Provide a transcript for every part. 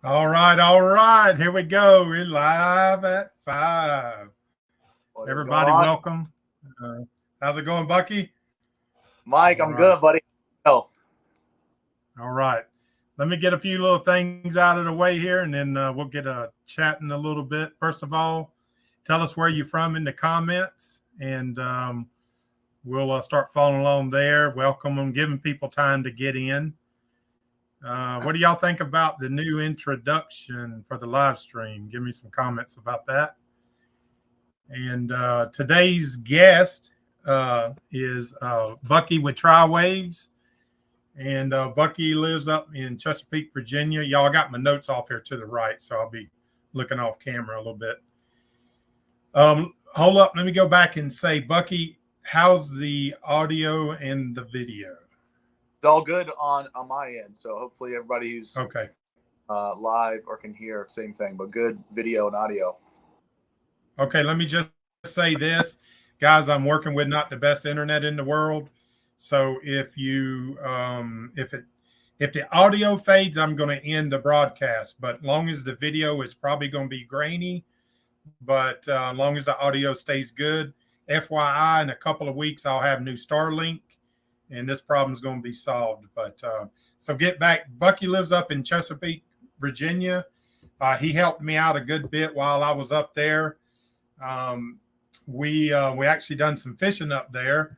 All right. Here we go. We're live at 5. Everybody, welcome. How's it going, Bucky? Mike, I'm good, buddy. All right. Let me get a few little things out of the way here, and then we'll get chatting a little bit. First of all, tell us where you're from in the comments, and we'll start following along there. Welcome them, giving people time to get in. What do y'all think about the new introduction for the live stream? Give me some comments about that. And today's guest is Bucky with Tri-Waves. And Bucky lives up in Chesapeake, Virginia. Y'all got my notes off here to the right, so I'll be looking off camera a little bit. Hold up. Let me go back and say, Bucky, how's the audio and the video? It's all good on my end, so hopefully everybody who's okay live or can hear, same thing, but good video and audio. Okay, let me just say this, guys. I'm working with not the best internet in the world, so if you if the audio fades, I'm going to end the broadcast. But long as the video is probably going to be grainy, but long as the audio stays good, FYI, in a couple of weeks I'll have new Starlink. And this problem is going to be solved. But so get back. Bucky lives up in Chesapeake, Virginia. He helped me out a good bit while I was up there. We actually done some fishing up there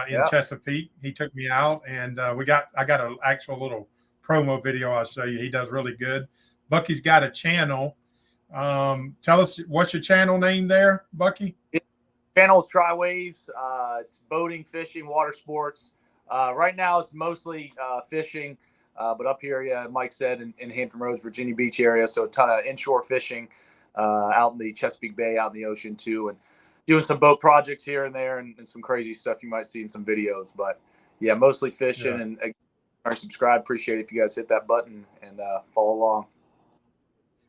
in Chesapeake. He took me out, and I got an actual little promo video I'll show you. He does really good. Bucky's got a channel. Tell us, what's your channel name there, Bucky? Channel is Tri-Waves. It's boating, fishing, water sports. Right now it's mostly fishing, but up here, yeah, Mike said, in Hampton Roads, Virginia Beach area, so a ton of inshore fishing out in the Chesapeake Bay, out in the ocean too, and doing some boat projects here and there, and some crazy stuff you might see in some videos. But yeah, mostly fishing. Yeah. And subscribe. Appreciate it if you guys hit that button and follow along.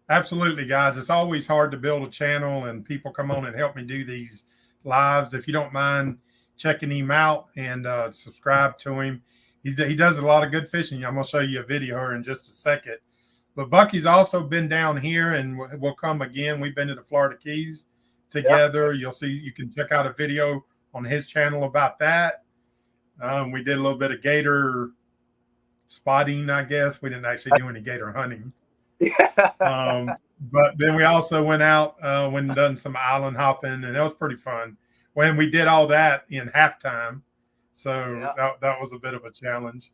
Absolutely, guys. It's always hard to build a channel, and people come on and help me do these lives. If you don't mind checking him out and subscribe to him, he does a lot of good fishing. I'm gonna show you a video here in just a second. But Bucky's also been down here, and we'll come again. We've been to the Florida Keys together. Yep. You'll see. You can check out a video on his channel about that. We did a little bit of gator spotting, I guess. We didn't actually do any gator hunting. But then we also went out, went and done some island hopping, and that was pretty fun. When we did all that in halftime, so that was a bit of a challenge.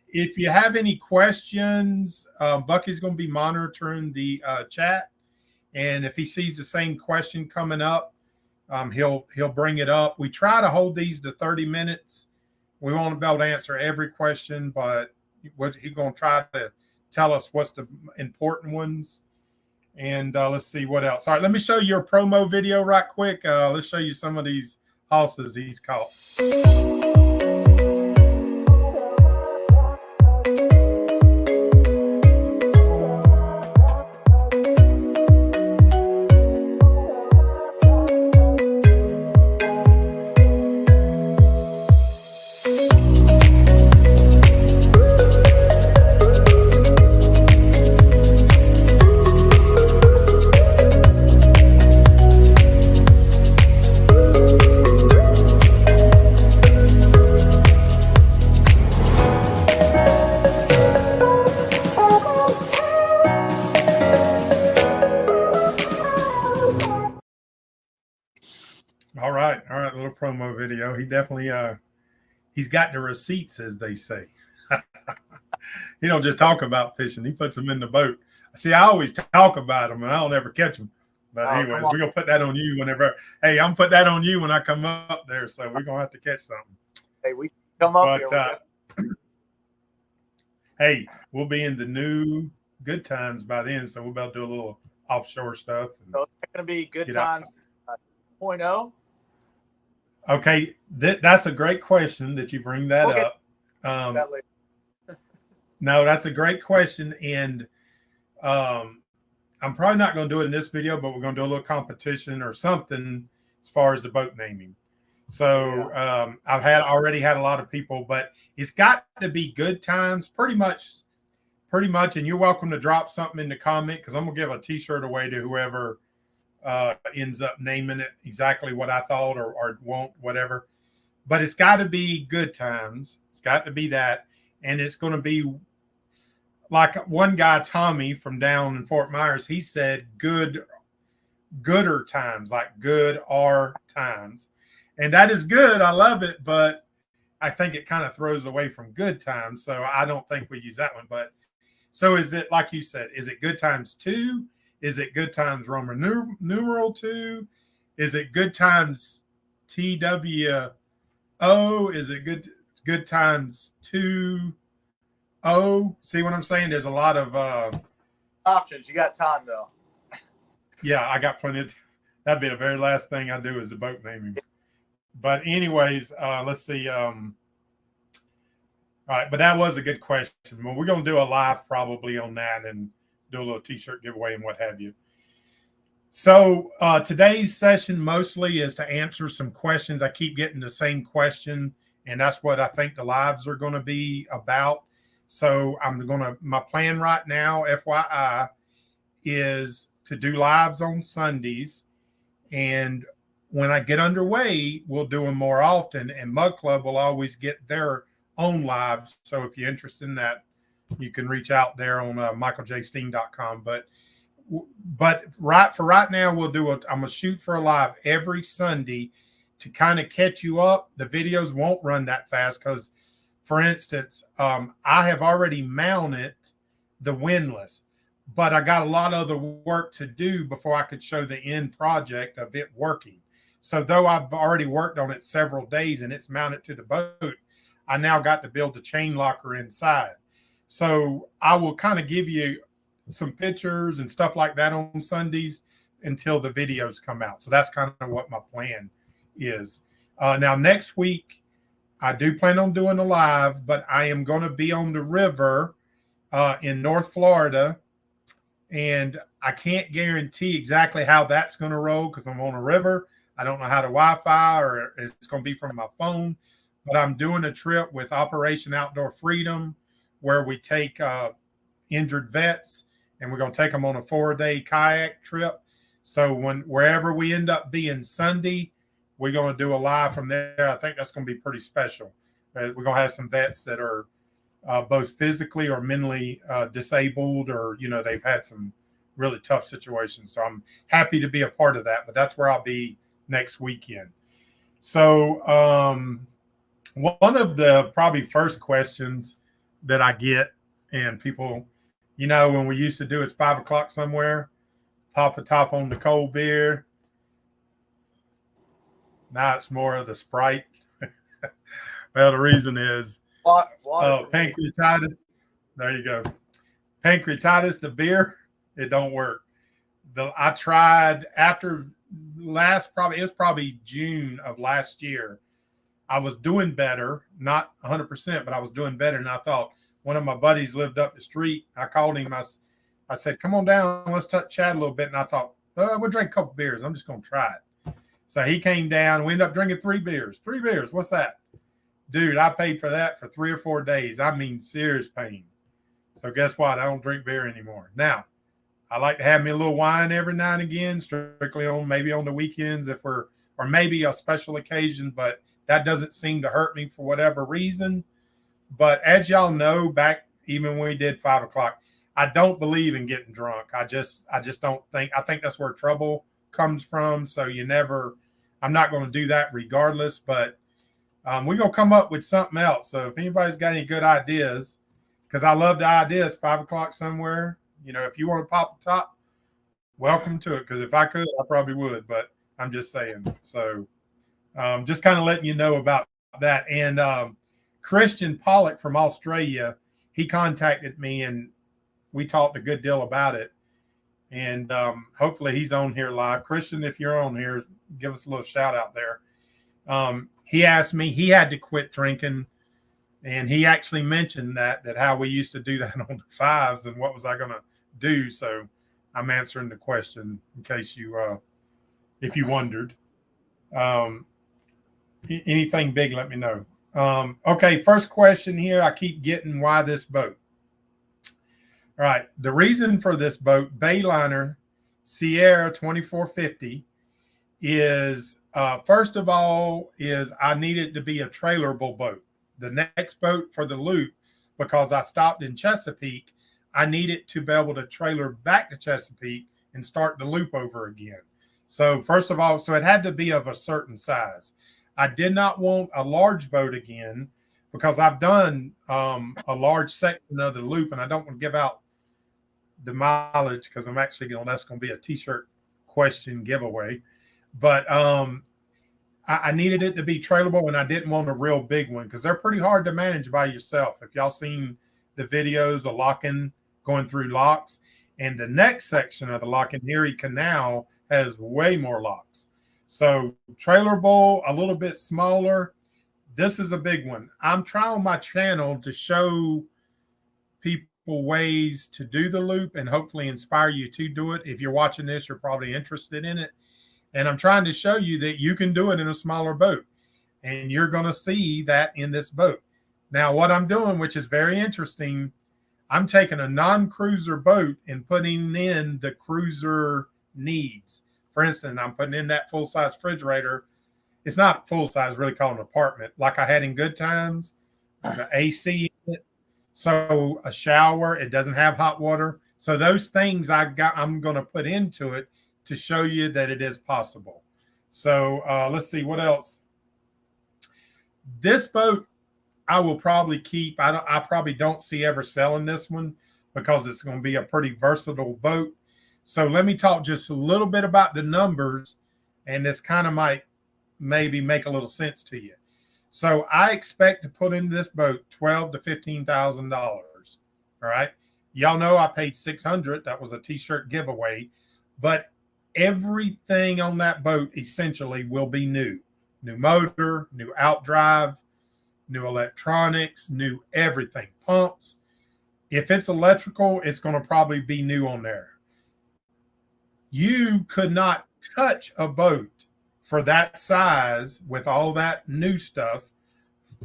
If you have any questions, Bucky's going to be monitoring the chat, and if he sees the same question coming up, he'll bring it up. We try to hold these to 30 minutes. We won't be able to answer every question, but he's going to try to tell us what's the important ones. And let's see what else. All right, let me show you a promo video right quick. Let's show you some of these hosses he's caught. All right, little promo video. He definitely he's got the receipts, as they say. He don't just talk about fishing; he puts them in the boat. See, I always talk about them, and I don't ever catch them. But anyways, we're gonna put that on you whenever. Hey, I'm put that on you when I come up there. So we're gonna have to catch something. Hey, we come up here. Hey, we'll be in the new good times by then, so we'll be able to do a little offshore stuff. So it's gonna be good times 0.0. Okay, that's a great question that you bring that up. No, that's a great question, and I'm probably not going to do it in this video, but we're going to do a little competition or something as far as the boat naming. So I've already had a lot of people, but it's got to be good times. Pretty much pretty much, and you're welcome to drop something in the comment because I'm gonna give a T-shirt away to whoever ends up naming it exactly what I thought or won't, whatever. But it's got to be good times. It's got to be that, and it's going to be like one guy, Tommy from down in Fort Myers. He said gooder times, like good are times, and that is good. I love it, but I think it kind of throws away from good times, so I don't think we use that one. But so is it like you said? Is it good times 2? Is it good times Roman numeral 2? Is it good times TWO? Is it good times 2? See what I'm saying? There's a lot of options. You got time though. Yeah, I got plenty of. That'd be the very last thing I do is the boat naming. But anyways, let's see. All right, but that was a good question. Well, we're going to do a live probably on that and do a little T-shirt giveaway and what have you. So today's session mostly is to answer some questions. I keep getting the same question, and that's what I think the lives are going to be about. So my plan right now, FYI, is to do lives on Sundays. And when I get underway, we'll do them more often. And Mug Club will always get their own lives. So if you're interested in that, you can reach out there on michaeljsteen.com. But right now, I'm going to shoot for a live every Sunday to kind of catch you up. The videos won't run that fast because, for instance, I have already mounted the windlass, but I got a lot of other work to do before I could show the end project of it working. So though I've already worked on it several days and it's mounted to the boat, I now got to build the chain locker inside. So I will kind of give you some pictures and stuff like that on Sundays until the videos come out. So that's kind of what my plan is. Now, next week, I do plan on doing a live, but I am going to be on the river in North Florida. And I can't guarantee exactly how that's going to roll because I'm on a river. I don't know how to Wi-Fi or it's going to be from my phone. But I'm doing a trip with Operation Outdoor Freedom where we take injured vets and we're going to take them on a 4-day kayak trip. So wherever we end up being Sunday, we're going to do a live from there. I think that's going to be pretty special. We're going to have some vets that are both physically or mentally disabled, or they've had some really tough situations. So I'm happy to be a part of that. But that's where I'll be next weekend. So one of the probably first questions that I get, and people, when we used to do it's 5 o'clock somewhere, pop a top on the cold beer. Now it's more of the Sprite. Well, the reason is pancreatitis. There you go. Pancreatitis, the beer, it don't work. I tried after it was probably June of last year. I was doing better, not 100%, but I was doing better. And I thought one of my buddies lived up the street. I called him. I said, come on down. Let's chat a little bit. And I thought, we'll drink a couple beers. I'm just going to try it. So he came down. We ended up drinking 3 beers. 3 beers. What's that? Dude, I paid for that for 3 or 4 days. I mean, serious pain. So guess what? I don't drink beer anymore. Now, I like to have me a little wine every now and again, strictly maybe on the weekends or maybe a special occasion, but that doesn't seem to hurt me for whatever reason. But as y'all know, back even when we did 5 o'clock, I don't believe in getting drunk. I just don't think. I think that's where trouble comes from. So I'm not going to do that regardless. But we're going to come up with something else. So if anybody's got any good ideas, because I love the ideas, 5 o'clock somewhere. If you want to pop the top, welcome to it. Because if I could, I probably would. But I'm just saying. So just kind of letting you know about that. And Christian Pollock from Australia, he contacted me and we talked a good deal about it. And hopefully he's on here live. Christian, if you're on here, give us a little shout out there. He asked me, he had to quit drinking. And he actually mentioned that how we used to do that on the 5s and what was I going to do. So I'm answering the question in case if you wondered. Anything big, let me know. Okay, first question here. I keep getting, why this boat? All right. The reason for this boat, Bayliner Sierra 2450, is first of all, is I need it to be a trailerable boat. The next boat for the loop, because I stopped in Chesapeake, I need it to be able to trailer back to Chesapeake and start the loop over again. So first of all, so it had to be of a certain size. I did not want a large boat again because I've done a large section of the loop, and I don't want to give out the mileage because I'm actually that's going to be a t-shirt question giveaway. But I needed it to be trailable, and I didn't want a real big one because they're pretty hard to manage by yourself. If y'all seen the videos of locking, going through locks, and the next section of the Lock and Erie Canal has way more locks. So trailerable, a little bit smaller. This is a big one. I'm trying my channel to show people ways to do the loop and hopefully inspire you to do it. If you're watching this, you're probably interested in it. And I'm trying to show you that you can do it in a smaller boat. And you're going to see that in this boat. Now, what I'm doing, which is very interesting, I'm taking a non-cruiser boat and putting in the cruiser needs. For instance, I'm putting in that full-size refrigerator. It's not full-size, really called an apartment, like I had in Good Times, the AC in it. So a shower, it doesn't have hot water. So those things I'm going to put into it to show you that it is possible. So let's see what else. This boat I will probably keep. I probably don't see ever selling this one because it's going to be a pretty versatile boat. So let me talk just a little bit about the numbers, and this kind of might maybe make a little sense to you. So I expect to put in this boat $12,000 to $15,000. All right. Y'all know I paid $600. That was a t-shirt giveaway, but everything on that boat essentially will be new. New motor, new outdrive, new electronics, new everything, pumps. If it's electrical, it's going to probably be new on there. You could not touch a boat for that size with all that new stuff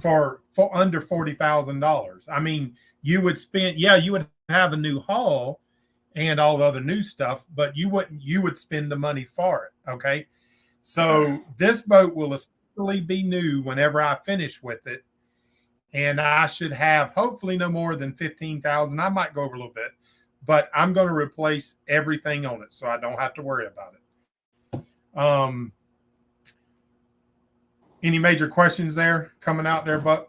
for under $40,000. I mean, you would spend, you would have a new hull and all the other new stuff, but you would spend the money for it. Okay. So this boat will essentially be new whenever I finish with it. And I should have hopefully no more than 15,000. I might go over a little bit, but I'm going to replace everything on it. So I don't have to worry about it. Any major questions there coming out there, Bucky?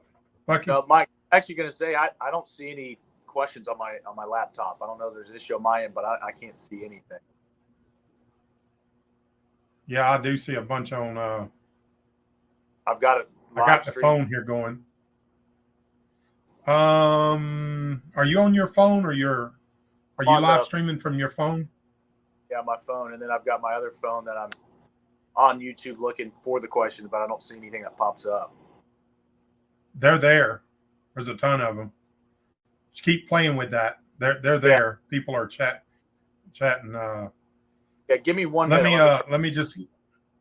No, Mike, actually going to say, I don't see any questions on my laptop. I don't know if there's an issue on my end, but I can't see anything. Yeah, I do see a bunch on. I've got it. I got the phone here going. Are you on your phone or are you live streaming from your phone? Yeah, my phone, and then I've got my other phone that I'm on YouTube looking for the questions, but I don't see anything that pops up. They're there. There's a ton of them. Just keep playing with that. They're there. Yeah. People are chatting. Yeah, give me one minute. Let me just.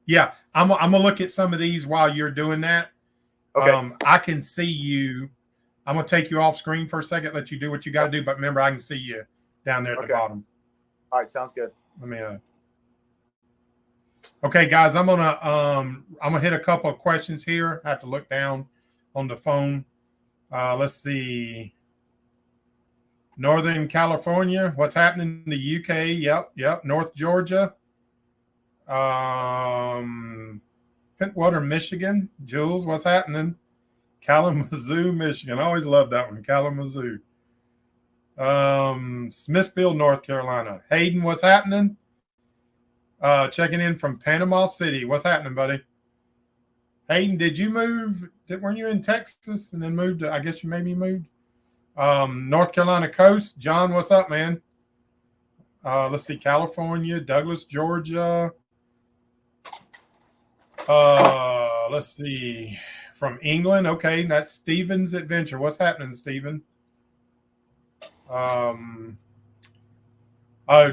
Yeah, I'm gonna look at some of these while you're doing that. Okay. I can see you. I'm gonna take you off screen for a second, let you do what you got to do. But remember, I can see you down there at the bottom. All right, sounds good. Let me. Okay, guys, I'm gonna hit a couple of questions here. I have to look down on the phone. Let's see. Northern California, what's happening in the UK? Yep. North Georgia. Pittwater, Michigan. Jules, what's happening? Kalamazoo, Michigan. I always love that one. Kalamazoo. Smithfield, North Carolina. Hayden, what's happening? Checking in from Panama City. What's happening, buddy? Hayden, did you move? Weren't you in Texas and then moved to, I guess you maybe moved? North Carolina coast. John, what's up, man? Let's see. California, Douglas, Georgia. Let's see. From England. Okay, that's Steven's Adventure. What's happening, Steven?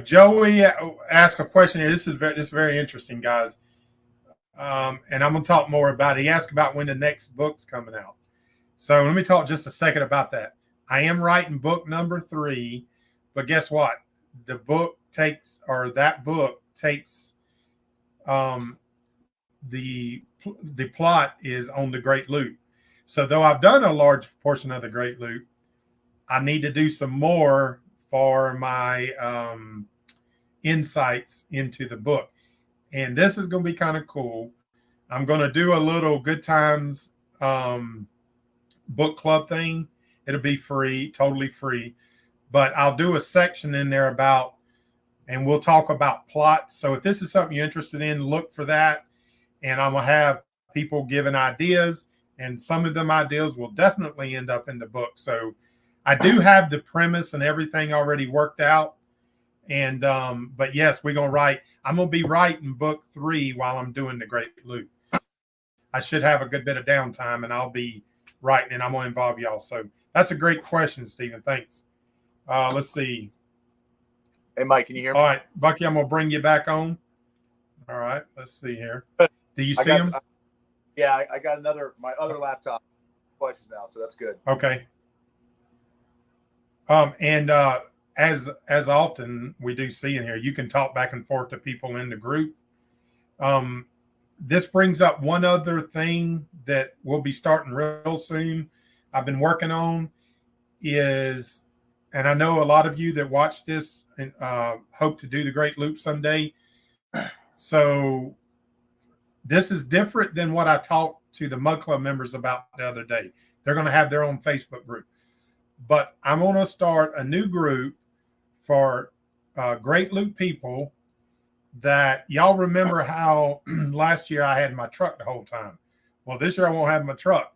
Joey asked a question here. This is very interesting, guys. And I'm going to talk more about it. He asked about when the next book's coming out. So let me talk just a second about that. I am writing book number 3, But guess what? That book takes the plot is on the Great Loop. So though I've done a large portion of the Great Loop, I need to do some more for my insights into the book. And this is going to be kind of cool. I'm going to do a little Good Times book club thing. It'll be free, totally free. But I'll do a section in there about, and we'll talk about plots. So if this is something you're interested in, look for that. And I'm going to have people giving ideas. And some of them ideas will definitely end up in the book. So I do have the premise and everything already worked out. And but yes, I'm gonna be writing book 3 while I'm doing the Great Loop. I should have a good bit of downtime and I'll be writing, and I'm gonna involve y'all. So that's a great question, Stephen. Thanks. Let's see. Hey Mike, can you hear me? All right, Bucky, I'm gonna bring you back on. All right, let's see here. Do you see him? Yeah, I got my other laptop questions now, so that's good. Okay. And as often we do see in here, you can talk back and forth to people in the group. This brings up one other thing that we'll be starting real soon. I've been working on is, and I know a lot of you that watch this and hope to do the Great Loop someday. So this is different than what I talked to the Mud Club members about the other day. They're going to have their own Facebook group. But I'm going to start a new group for Great Loop people that y'all remember how last year I had my truck the whole time. Well, this year I won't have my truck.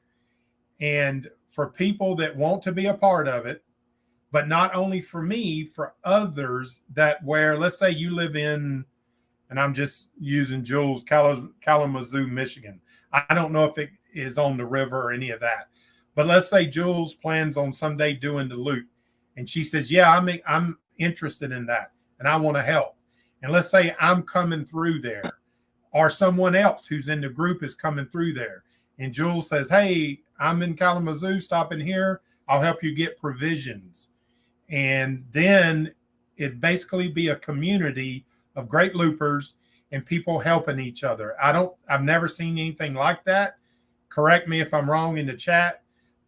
And for people that want to be a part of it, but not only for me, for others that where, let's say you live in, and I'm just using Jules, Kalamazoo, Michigan. I don't know if it is on the river or any of that. But let's say Jules plans on someday doing the loop. And she says, yeah, I'm interested in that. And I want to help. And let's say I'm coming through there. Or someone else who's in the group is coming through there. And Jules says, hey, I'm in Kalamazoo, stopping here. I'll help you get provisions. And then it basically be a community of great loopers and people helping each other. I've never seen anything like that. Correct me if I'm wrong in the chat,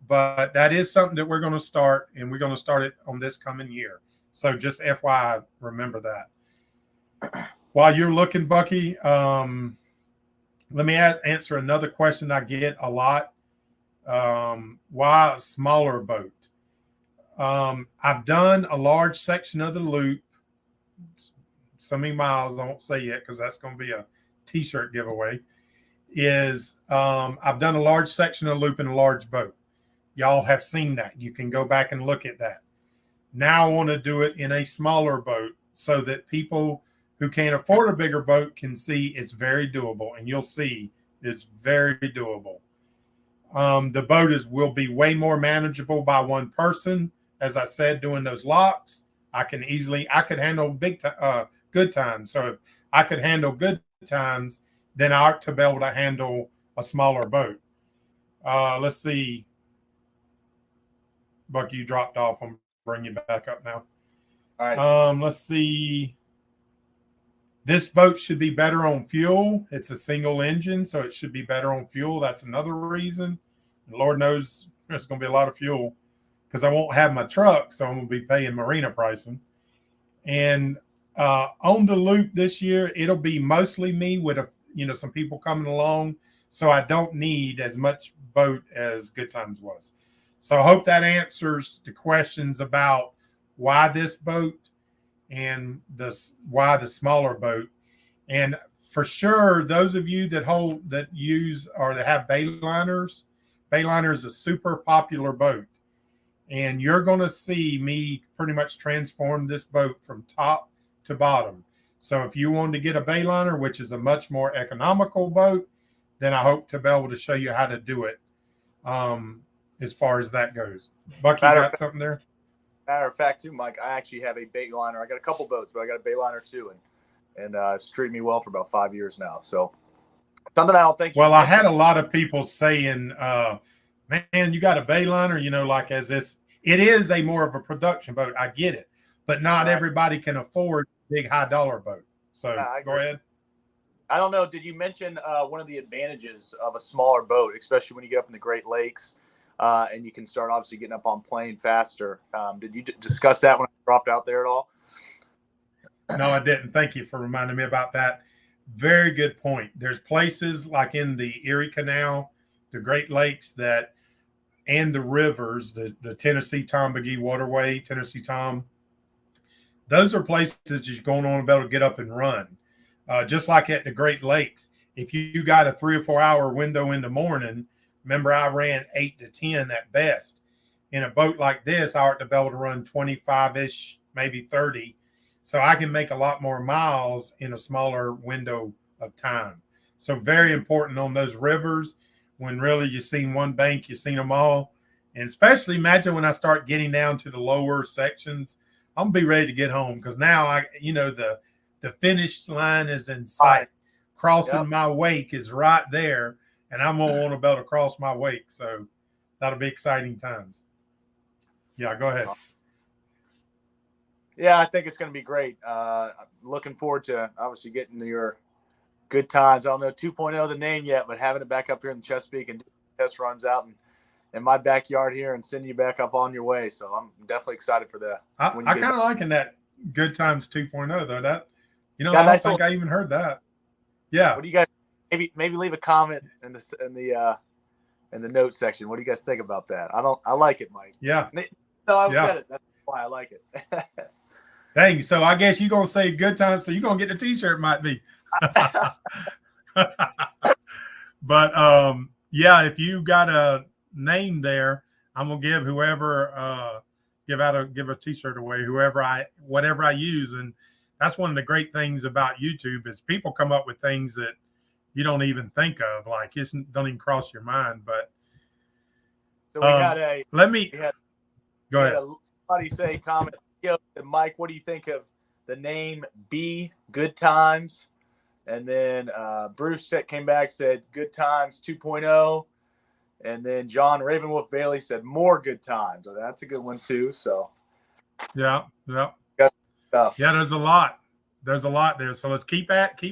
but that is something that we're going to start, and we're going to start it on this coming year. So just FYI, remember that. While you're looking, Bucky, let me answer another question I get a lot. Why a smaller boat? I've done a large section of the loop, so many miles, I won't say yet because that's going to be a t-shirt giveaway, I've done a large section of the loop in a large boat. Y'all have seen that. You can go back and look at that. Now I want to do it in a smaller boat so that people who can't afford a bigger boat can see it's very doable, and you'll see it's very doable. The boat will be way more manageable by one person. As I said, doing those locks, I could handle good times. So if I could handle good times, then I ought to be able to handle a smaller boat. Let's see. Bucky, you dropped off. I'm bring you back up now. All right. Let's see. This boat should be better on fuel. It's a single engine, so it should be better on fuel. That's another reason. And Lord knows there's going to be a lot of fuel because I won't have my truck, so I'm going to be paying marina pricing. And on the loop this year, it'll be mostly me with some people coming along, so I don't need as much boat as Good Times was. So I hope that answers the questions about why this boat and why the smaller boat. And for sure, those of you that use or that have Bayliner is a super popular boat. And you're going to see me pretty much transform this boat from top to bottom. So if you want to get a Bayliner, which is a much more economical boat, then I hope to be able to show you how to do it. As far as that goes. Bucky, you got something there? Matter of fact, too, Mike, I actually have a Bayliner. I got a couple boats, but I got a Bayliner too, and it's treated me well for about 5 years now. So something I don't think. Well, I had a lot of people saying, "Man, you got a Bayliner," like as this. It is a more of a production boat. I get it, but not Right. everybody can afford a big high dollar boat. So I go agree. ahead. I don't know. Did you mention one of the advantages of a smaller boat, especially when you get up in the Great Lakes, and you can start obviously getting up on plane faster? Did you discuss that when I dropped out there at all? No, I didn't. Thank you for reminding me about that. Very good point. There's places like in the Erie Canal, the Great Lakes that, and the rivers, the Tennessee Tom McGee Waterway, Tennessee Tom. Those are places you're going on to be able to get up and run. Just like at the Great Lakes, if you got a 3 or 4 hour window in the morning, remember I ran 8 to 10 at best. In a boat like this, I ought to be able to run 25 ish, maybe 30. So I can make a lot more miles in a smaller window of time. So very important on those rivers when really you've seen one bank, you've seen them all. And especially imagine when I start getting down to the lower sections, I'm gonna be ready to get home because now the finish line is in sight. Crossing my wake is right there, and I'm gonna want to be able to cross my wake. So that'll be exciting times. Yeah, go ahead. Yeah, I think it's going to be great. Looking forward to obviously getting your good times. I don't know 2.0 the name yet, but having it back up here in the Chesapeake and test runs out in my backyard here and sending you back up on your way. So I'm definitely excited for that. I kind of liking that Good Times 2.0 though. That I don't think I even heard that. Yeah. What do you guys maybe leave a comment in the notes section? What do you guys think about that? I like it, Mike. Yeah. No, I said it. That's why I like it. Dang. So I guess you're gonna say Good Times, so you're gonna get the T-shirt, might be. But yeah, if you got a name there, I'm gonna give whoever give a T-shirt away, whatever I use. And that's one of the great things about YouTube is people come up with things that you don't even think of, like it don't even cross your mind. But so we had go ahead. Somebody say comment. Mike, what do you think of the name B Good Times? And then Bruce came back, said Good Times 2.0. And then John Ravenwolf Bailey said more good times. So that's a good one too. So yeah. Stuff. Yeah, there's a lot. There's a lot there. So let's keep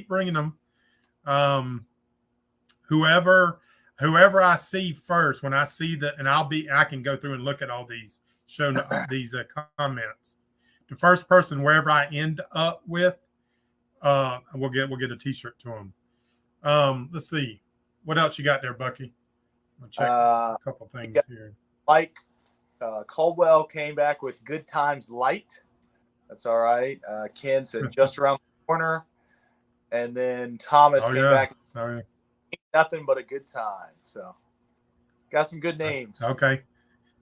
bringing them. Whoever I see first, when I see that, and I can go through and look at all these these comments. The first person, wherever I end up with, we'll get a T-shirt to them. Let's see, what else you got there, Bucky? I'll check a couple things here. Mike Caldwell came back with Good Times Light. That's all right. Ken said just around the corner, and then Thomas came back. Nothing but a good time. So got some good names. Okay.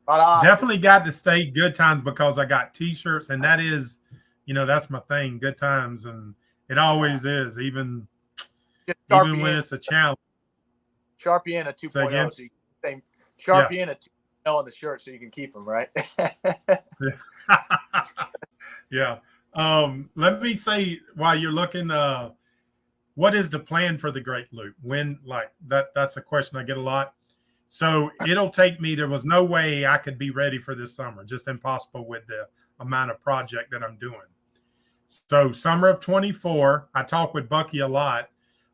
Definitely got to stay Good Times because I got T-shirts, and that is, that's my thing. Good times, and it always is, even when it's a challenge. Sharpie in a 2.0, so you can say Sharpie in a 2.0 on the shirt, so you can keep them, right? Yeah. Let me say while you're looking, what is the plan for the Great Loop? When, like that's a question I get a lot. So it'll take me, there was no way I could be ready for this summer, just impossible with the amount of project that I'm doing. So summer of 24, I talk with Bucky a lot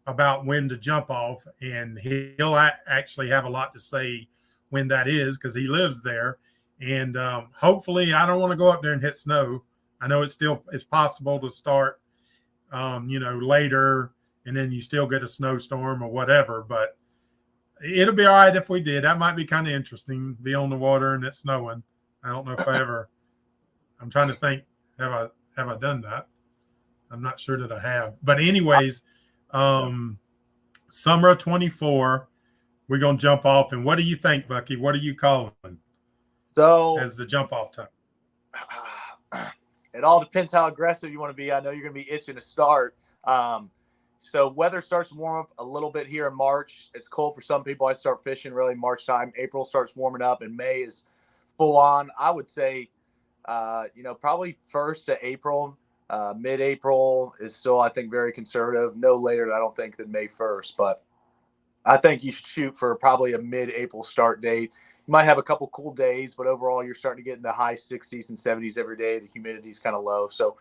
about when to jump off, and he'll actually have a lot to say when that is because he lives there. And hopefully I don't want to go up there and hit snow. I know it's possible to start, later, and then you still get a snowstorm or whatever, but it'll be all right if we did. That might be kind of interesting, be on the water and it's snowing. I don't know if I'm trying to think, have I done that? I'm not sure that I have. But anyways, summer of 24, we're going to jump off. And what do you think, Bucky? What are you calling as the jump off time? It all depends how aggressive you want to be. I know you're going to be itching to start. So weather starts to warm up a little bit here in March. It's cold for some people. I start fishing really March time. April starts warming up, and May is full on. I would say, probably 1st of April, mid-April is still, I think, very conservative. No later, I don't think, than May 1st. But I think you should shoot for probably a mid-April start date. you might have a couple cool days, but overall you're starting to get in the high 60s and 70s every day. The humidity is kind of low. So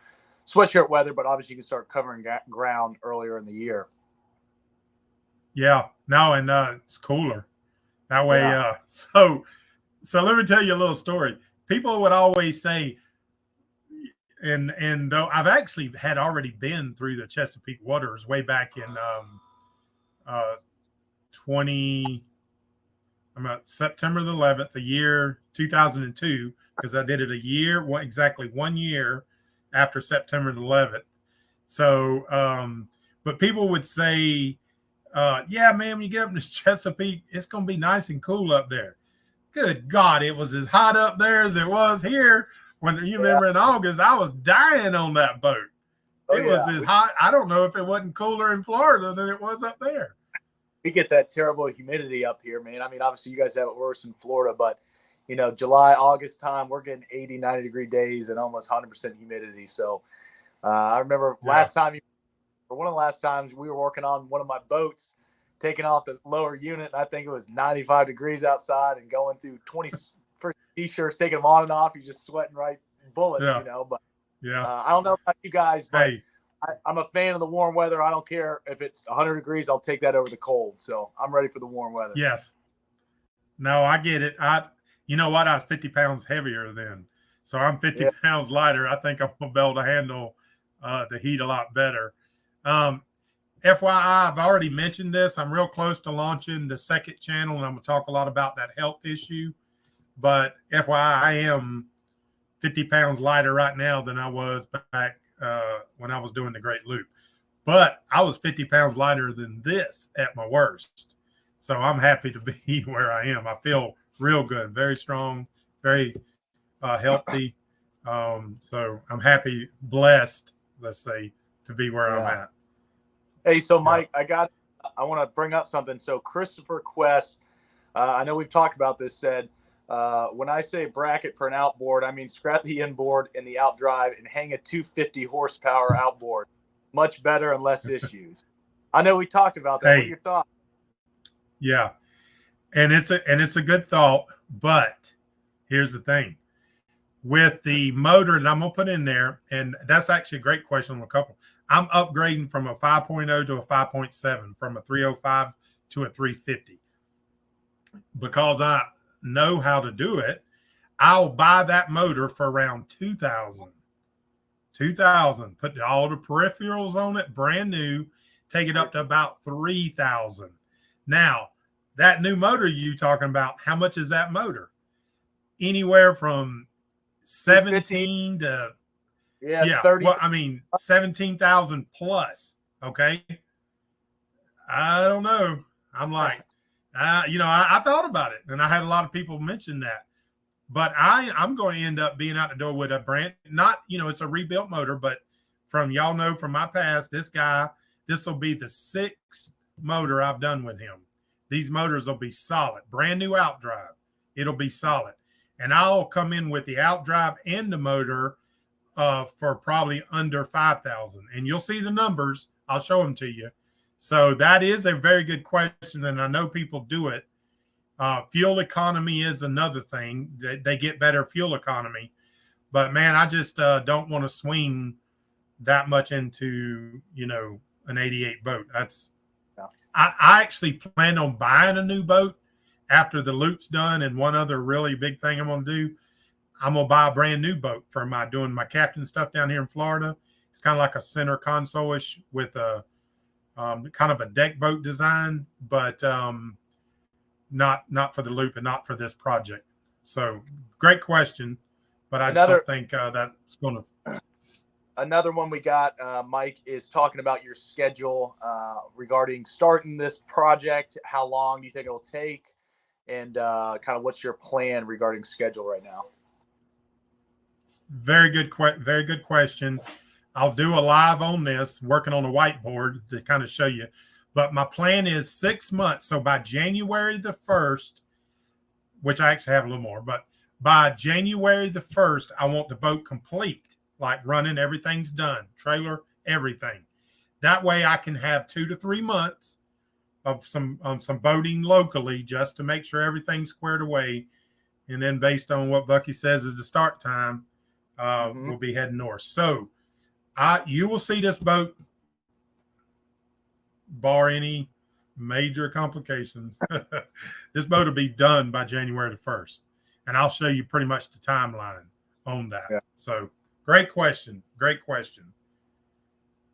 sweatshirt weather, but obviously you can start covering ground earlier in the year. Yeah, no, and it's cooler that way. Yeah. So let me tell you a little story. People would always say, and though I've actually had already been through the Chesapeake waters way back in 20. I'm at September the 11th, the year 2002, because I did it exactly 1 year after September the 11th. So, but people would say, yeah, man, when you get up to Chesapeake, it's going to be nice and cool up there. Good God, it was as hot up there as it was here. When you remember in August, I was dying on that boat. It was as hot. I don't know if it wasn't cooler in Florida than it was up there. We get that terrible humidity up here, man. I mean, obviously you guys have it worse in Florida, but July, August time, we're getting 80, 90-degree days and almost 100% humidity. So I remember one of the last times we were working on one of my boats, taking off the lower unit. And I think it was 95 degrees outside and going through 20 first T-shirts, taking them on and off. You're just sweating right bullets, but I don't know about you guys, but I'm a fan of the warm weather. I don't care if it's 100 degrees. I'll take that over the cold. So I'm ready for the warm weather. Yes. No, I get it. You know what? I was 50 pounds heavier then. So I'm 50 pounds lighter. I think I'm going to be able to handle the heat a lot better. FYI, I've already mentioned this. I'm real close to launching the second channel, and I'm going to talk a lot about that health issue. But FYI, I am 50 pounds lighter right now than I was back when I was doing the Great Loop. But I was 50 pounds lighter than this at my worst. So I'm happy to be where I am. I feel real good, very strong, very healthy. So I'm happy, blessed, let's say, to be where I'm at. Hey, so Mike, I want to bring up something. So Christopher Quest, I know we've talked about this, said, when I say bracket for an outboard, I mean scrap the inboard and the outdrive and hang a 250 horsepower outboard. Much better and less issues. I know we talked about that. What are your thoughts? Yeah. And it's a good thought, but here's the thing. With the motor that I'm going to put in there, and that's actually a great question on a couple. I'm upgrading from a 5.0 to a 5.7, from a 305 to a 350. Because I know how to do it, I'll buy that motor for around $2,000. Put all the peripherals on it, brand new, take it up to about $3,000. Now, that new motor you talking about, how much is that motor? Anywhere from 17 to 30. Well, I mean 17,000 plus. Okay, I don't know. I'm like, I thought about it, and I had a lot of people mention that. But I'm going to end up being out the door with a brand, not, it's a rebuilt motor, but from y'all know from my past, this will be the 6th motor I've done with him. These motors will be solid, brand new outdrive. It'll be solid. And I'll come in with the outdrive and the motor for probably under 5,000. And you'll see the numbers. I'll show them to you. So that is a very good question, and I know people do it. Fuel economy is another thing. They get better fuel economy. But, man, I just don't want to swing that much into, an 88 boat. I actually plan on buying a new boat after the loop's done. And one other really big thing I'm going to do, I'm going to buy a brand new boat for doing my captain stuff down here in Florida. It's kind of like a center console-ish with a kind of a deck boat design, but not for the loop and not for this project. So great question, but I just don't think that's going to. Another one we got, Mike, is talking about your schedule regarding starting this project. How long do you think it will take? And kind of what's your plan regarding schedule right now? Very good question. I'll do a live on this, working on a whiteboard to kind of show you. But my plan is 6 months. So by January the 1st, which I actually have a little more, but by January the 1st, I want the boat complete, like running, everything's done, trailer, everything. That way I can have 2 to 3 months of some boating locally just to make sure everything's squared away. And then based on what Bucky says is the start time, we'll be heading north. So you will see this boat, bar any major complications. This boat will be done by January the 1st. And I'll show you pretty much the timeline on that. Yeah. So great question. Great question.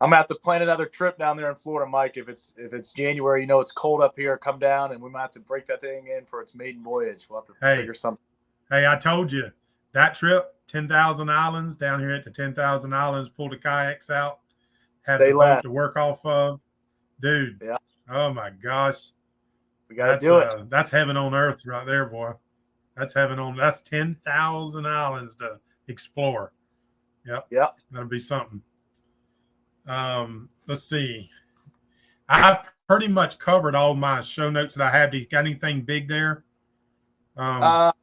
I'm gonna have to plan another trip down there in Florida, Mike. If it's January, it's cold up here. Come down, and we might have to break that thing in for its maiden voyage. We'll have to figure something. Hey, I told you that trip, 10,000 islands down here at the 10,000 islands. Pull the kayaks out, have the boat to work off of, dude. Yeah. Oh my gosh, we gotta do it. That's heaven on earth right there, boy. That's heaven on. That's 10,000 islands to explore. Yep. That'll be something. Let's see. I've pretty much covered all my show notes that I had. Got anything big there? Got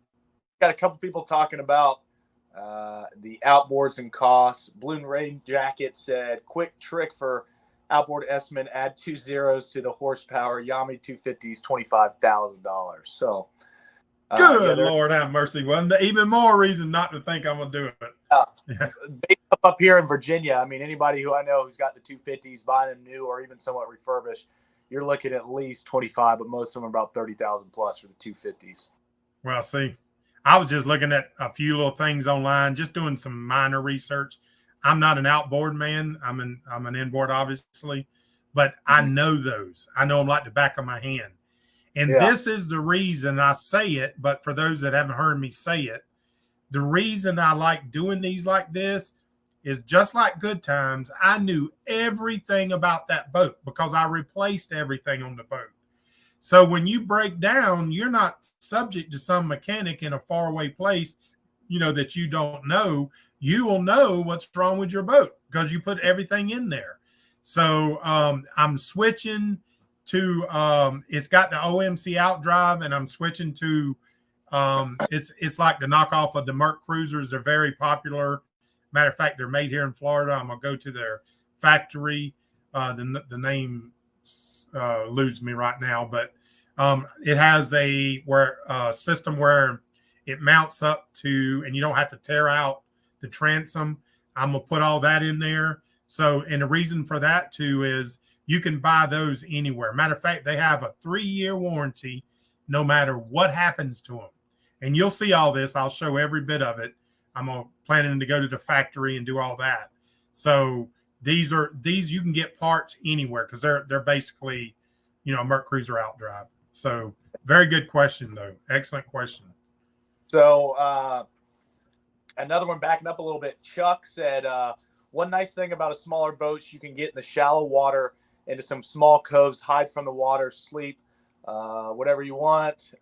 a couple people talking about the outboards and costs. Balloon Rain Jacket said, quick trick for outboard estimate, add 2 zeros to the horsepower. Yami 250s, $25,000. So good Lord have mercy. Well, even more reason not to think I'm gonna do it. Up here in Virginia, I mean, anybody who I know who's got the 250s, buying them new or even somewhat refurbished, you're looking at least 25, but most of them are about 30,000 plus for the 250s. Well, see, I was just looking at a few little things online, just doing some minor research. I'm not an outboard man. I'm an inboard, obviously, but I know those. I know them like the back of my hand. And this is the reason I say it, but for those that haven't heard me say it, the reason I like doing these like this is just like Good Times. I knew everything about that boat because I replaced everything on the boat. So when you break down, you're not subject to some mechanic in a faraway place, that you don't know. You will know what's wrong with your boat because you put everything in there. So I'm switching to it's got the OMC outdrive, and I'm switching to it's like the knockoff of the Merc Cruisers. They're very popular. Matter of fact, they're made here in Florida. I'm gonna go to their factory. The name eludes me right now, but it has a system where it mounts up to, and you don't have to tear out the transom. I'm gonna put all that in there. So, and the reason for that too is you can buy those anywhere. Matter of fact, they have a 3-year warranty, no matter what happens to them. And you'll see all this. I'll show every bit of it. I'm planning to go to the factory and do all that. So these you can get parts anywhere because they're basically, a Merc Cruiser outdrive. So very good question though. Excellent question. So another one backing up a little bit. Chuck said, one nice thing about a smaller boat, you can get in the shallow water into some small coves, hide from the water, sleep, whatever you want,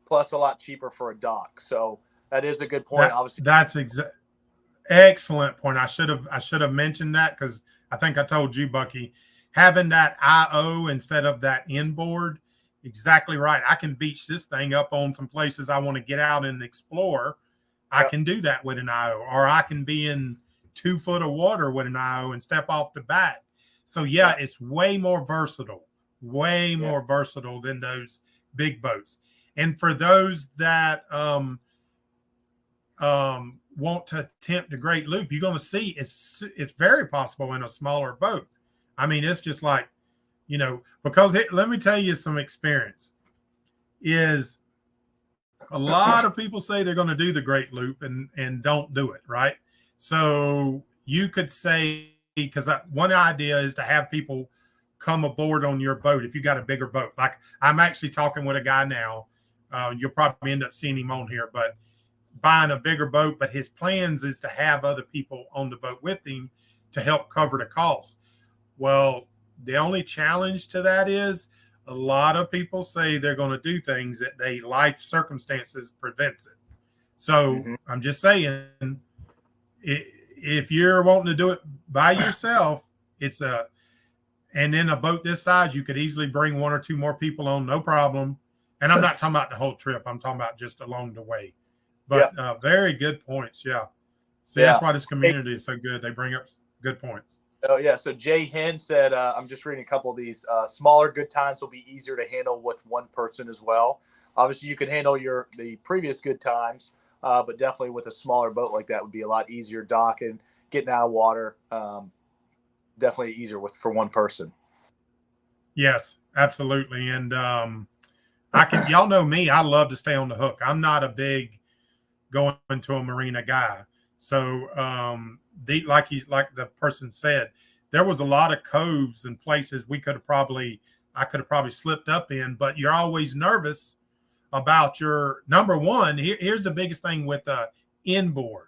plus a lot cheaper for a dock. So that is a good point. Obviously, that's excellent point. I should have mentioned that because I think I told you, Bucky, having that IO instead of that inboard, exactly right. I can beach this thing up on some places I want to get out and explore. I can do that with an IO, or I can be in 2 foot of water with an IO and step off the back. So it's way more versatile, more versatile than those big boats. And for those that want to attempt the Great Loop, you're going to see it's very possible in a smaller boat. I mean, it's just like, because let me tell you some experience is a lot of people say they're going to do the Great Loop and don't do it, right? So you could say, because one idea is to have people come aboard on your boat if you got a bigger boat. Like I'm actually talking with a guy now. You'll probably end up seeing him on here, but buying a bigger boat. But his plans is to have other people on the boat with him to help cover the cost. Well, the only challenge to that is a lot of people say they're going to do things that life circumstances prevents it. So I'm just saying, if you're wanting to do it by yourself, and in a boat this size, you could easily bring 1 or 2 more people on, no problem. And I'm not talking about the whole trip. I'm talking about just along the way. But very good points. Yeah. See, that's why this community is so good. They bring up good points. Oh yeah. So Jay Hen said, I'm just reading a couple of these. Smaller good times will be easier to handle with one person as well. Obviously, you can handle the previous good times, but definitely with a smaller boat like that would be a lot easier docking, getting out of water. Definitely easier for one person. Yes, absolutely. And y'all know me, I love to stay on the hook. I'm not a big going to a marina guy. So like the person said, there was a lot of coves and places I could have probably slipped up in, but you're always nervous about your number one. Here's the biggest thing with inboard.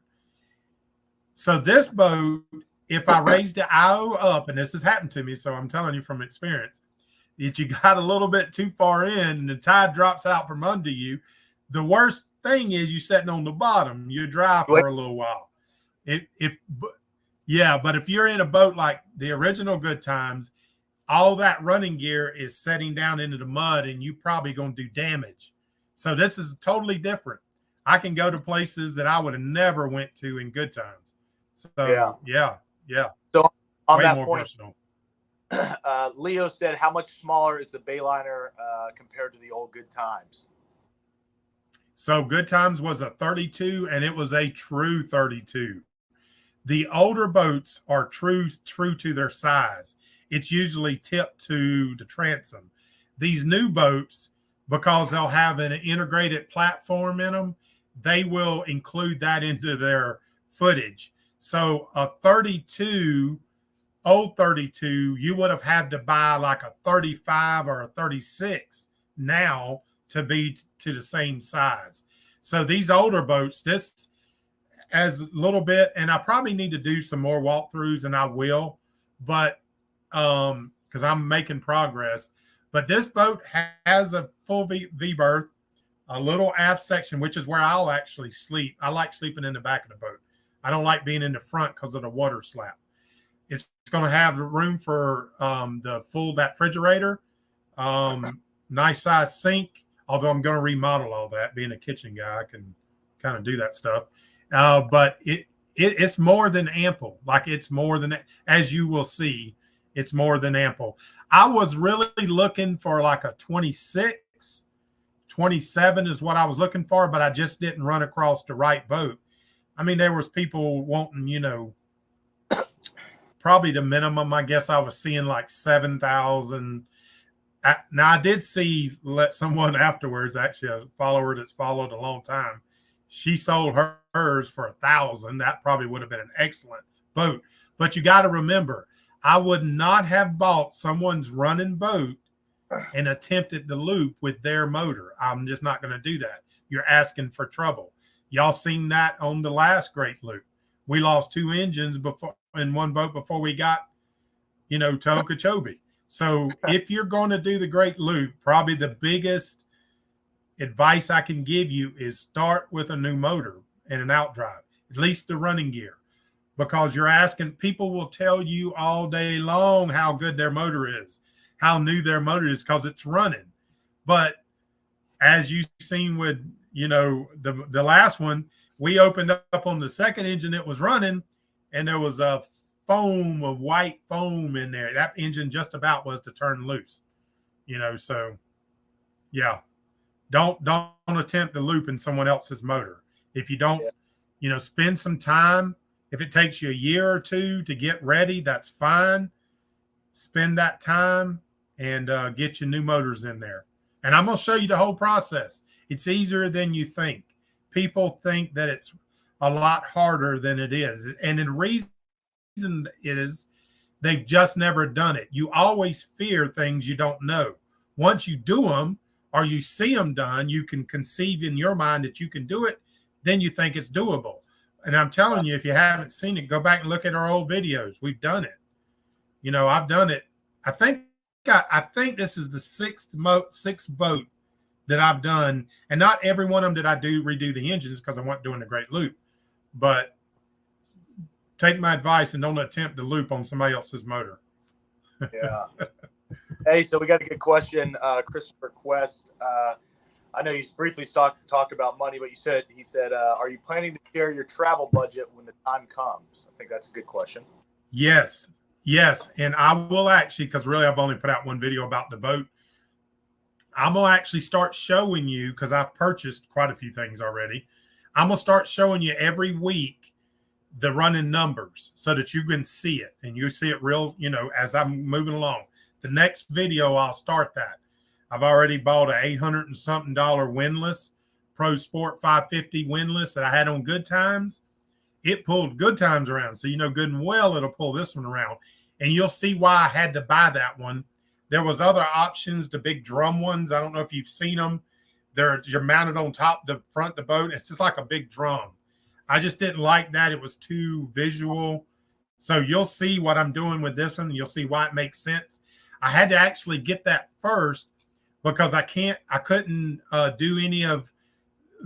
So this boat, if I raise the IO up, and this has happened to me, so I'm telling you from experience, if you got a little bit too far in and the tide drops out from under you, the worst thing is you sitting on the bottom. You dry for a little while. But if you're in a boat like the original Good Times, all that running gear is setting down into the mud, and you probably going to do damage. So this is totally different. I can go to places that I would have never went to in Good Times. So yeah. So on way that more point, personal. Leo said, "How much smaller is the Bayliner compared to the old Good Times?" So Good Times was a 32, and it was a true 32. The older boats are true to their size. It's usually tipped to the transom. These new boats, because they'll have an integrated platform in them, they will include that into their footage. So a 32, old 32, you would have had to buy like a 35 or a 36 now to be to the same size. So these older boats, this as a little bit, and I probably need to do some more walkthroughs, and I will, but because I'm making progress. But this boat has a full V berth, a little aft section, which is where I'll actually sleep. I like sleeping in the back of the boat. I don't like being in the front because of the water slap. It's going to have room for that refrigerator, nice size sink. Although I'm going to remodel all that. Being a kitchen guy, I can kind of do that stuff. But it's more than ample. Like it's more than, as you will see, it's more than ample. I was really looking for like a 26, 27 is what I was looking for, but I just didn't run across the right boat. I mean, there was people wanting, probably the minimum, I guess I was seeing like 7,000. Now I did see someone afterwards, actually a follower that's followed a long time. She sold hers for 1,000. That probably would have been an excellent boat. But you got to remember, I would not have bought someone's running boat and attempted the loop with their motor. I'm just not going to do that. You're asking for trouble. Y'all seen that on the last great loop. We lost 2 engines in one boat before we got, to Okeechobee. So if you're going to do the great loop, probably the biggest advice I can give you is start with a new motor and an outdrive, at least the running gear, because you're asking, people will tell you all day long how good their motor is, how new their motor is, because it's running. But as you've seen with, the last one, we opened up on the second engine, it was running, and there was a white foam in there. That engine just about was to turn loose, so yeah. Don't attempt to loop in someone else's motor. If you don't, spend some time. If it takes you a year or two to get ready, that's fine. Spend that time and get your new motors in there. And I'm going to show you the whole process. It's easier than you think. People think that it's a lot harder than it is. And the reason is they've just never done it. You always fear things you don't know. Once you do them, or you see them done, you can conceive in your mind that you can do it, then you think it's doable. And I'm telling you, if you haven't seen it, go back and look at our old videos. We've done it. I've done it. I think this is the sixth boat that I've done. And not every one of them did I redo the engines because I wasn't doing a great loop. But take my advice and don't attempt to loop on somebody else's motor. Yeah. Hey, so we got a good question, Christopher Quest. I know you briefly talked about money, but he said, are you planning to share your travel budget when the time comes? I think that's a good question. Yes. Yes, and I will actually, because really I've only put out one video about the boat. I'm gonna actually start showing you, because I've purchased quite a few things already. I'm gonna start showing you every week the running numbers so that you can see it, and you see it real, as I'm moving along. The next video, I'll start that. I've already bought a $800 and something windlass, Pro Sport 550 windlass that I had on Good Times. It pulled Good Times around, so good and well it'll pull this one around, and you'll see why I had to buy that one. There was other options, the big drum ones. I don't know if you've seen them. You're mounted on top the front of the boat. It's just like a big drum. I just didn't like that. It was too visual. So you'll see what I'm doing with this one. You'll see why it makes sense. I had to actually get that first because I couldn't do any of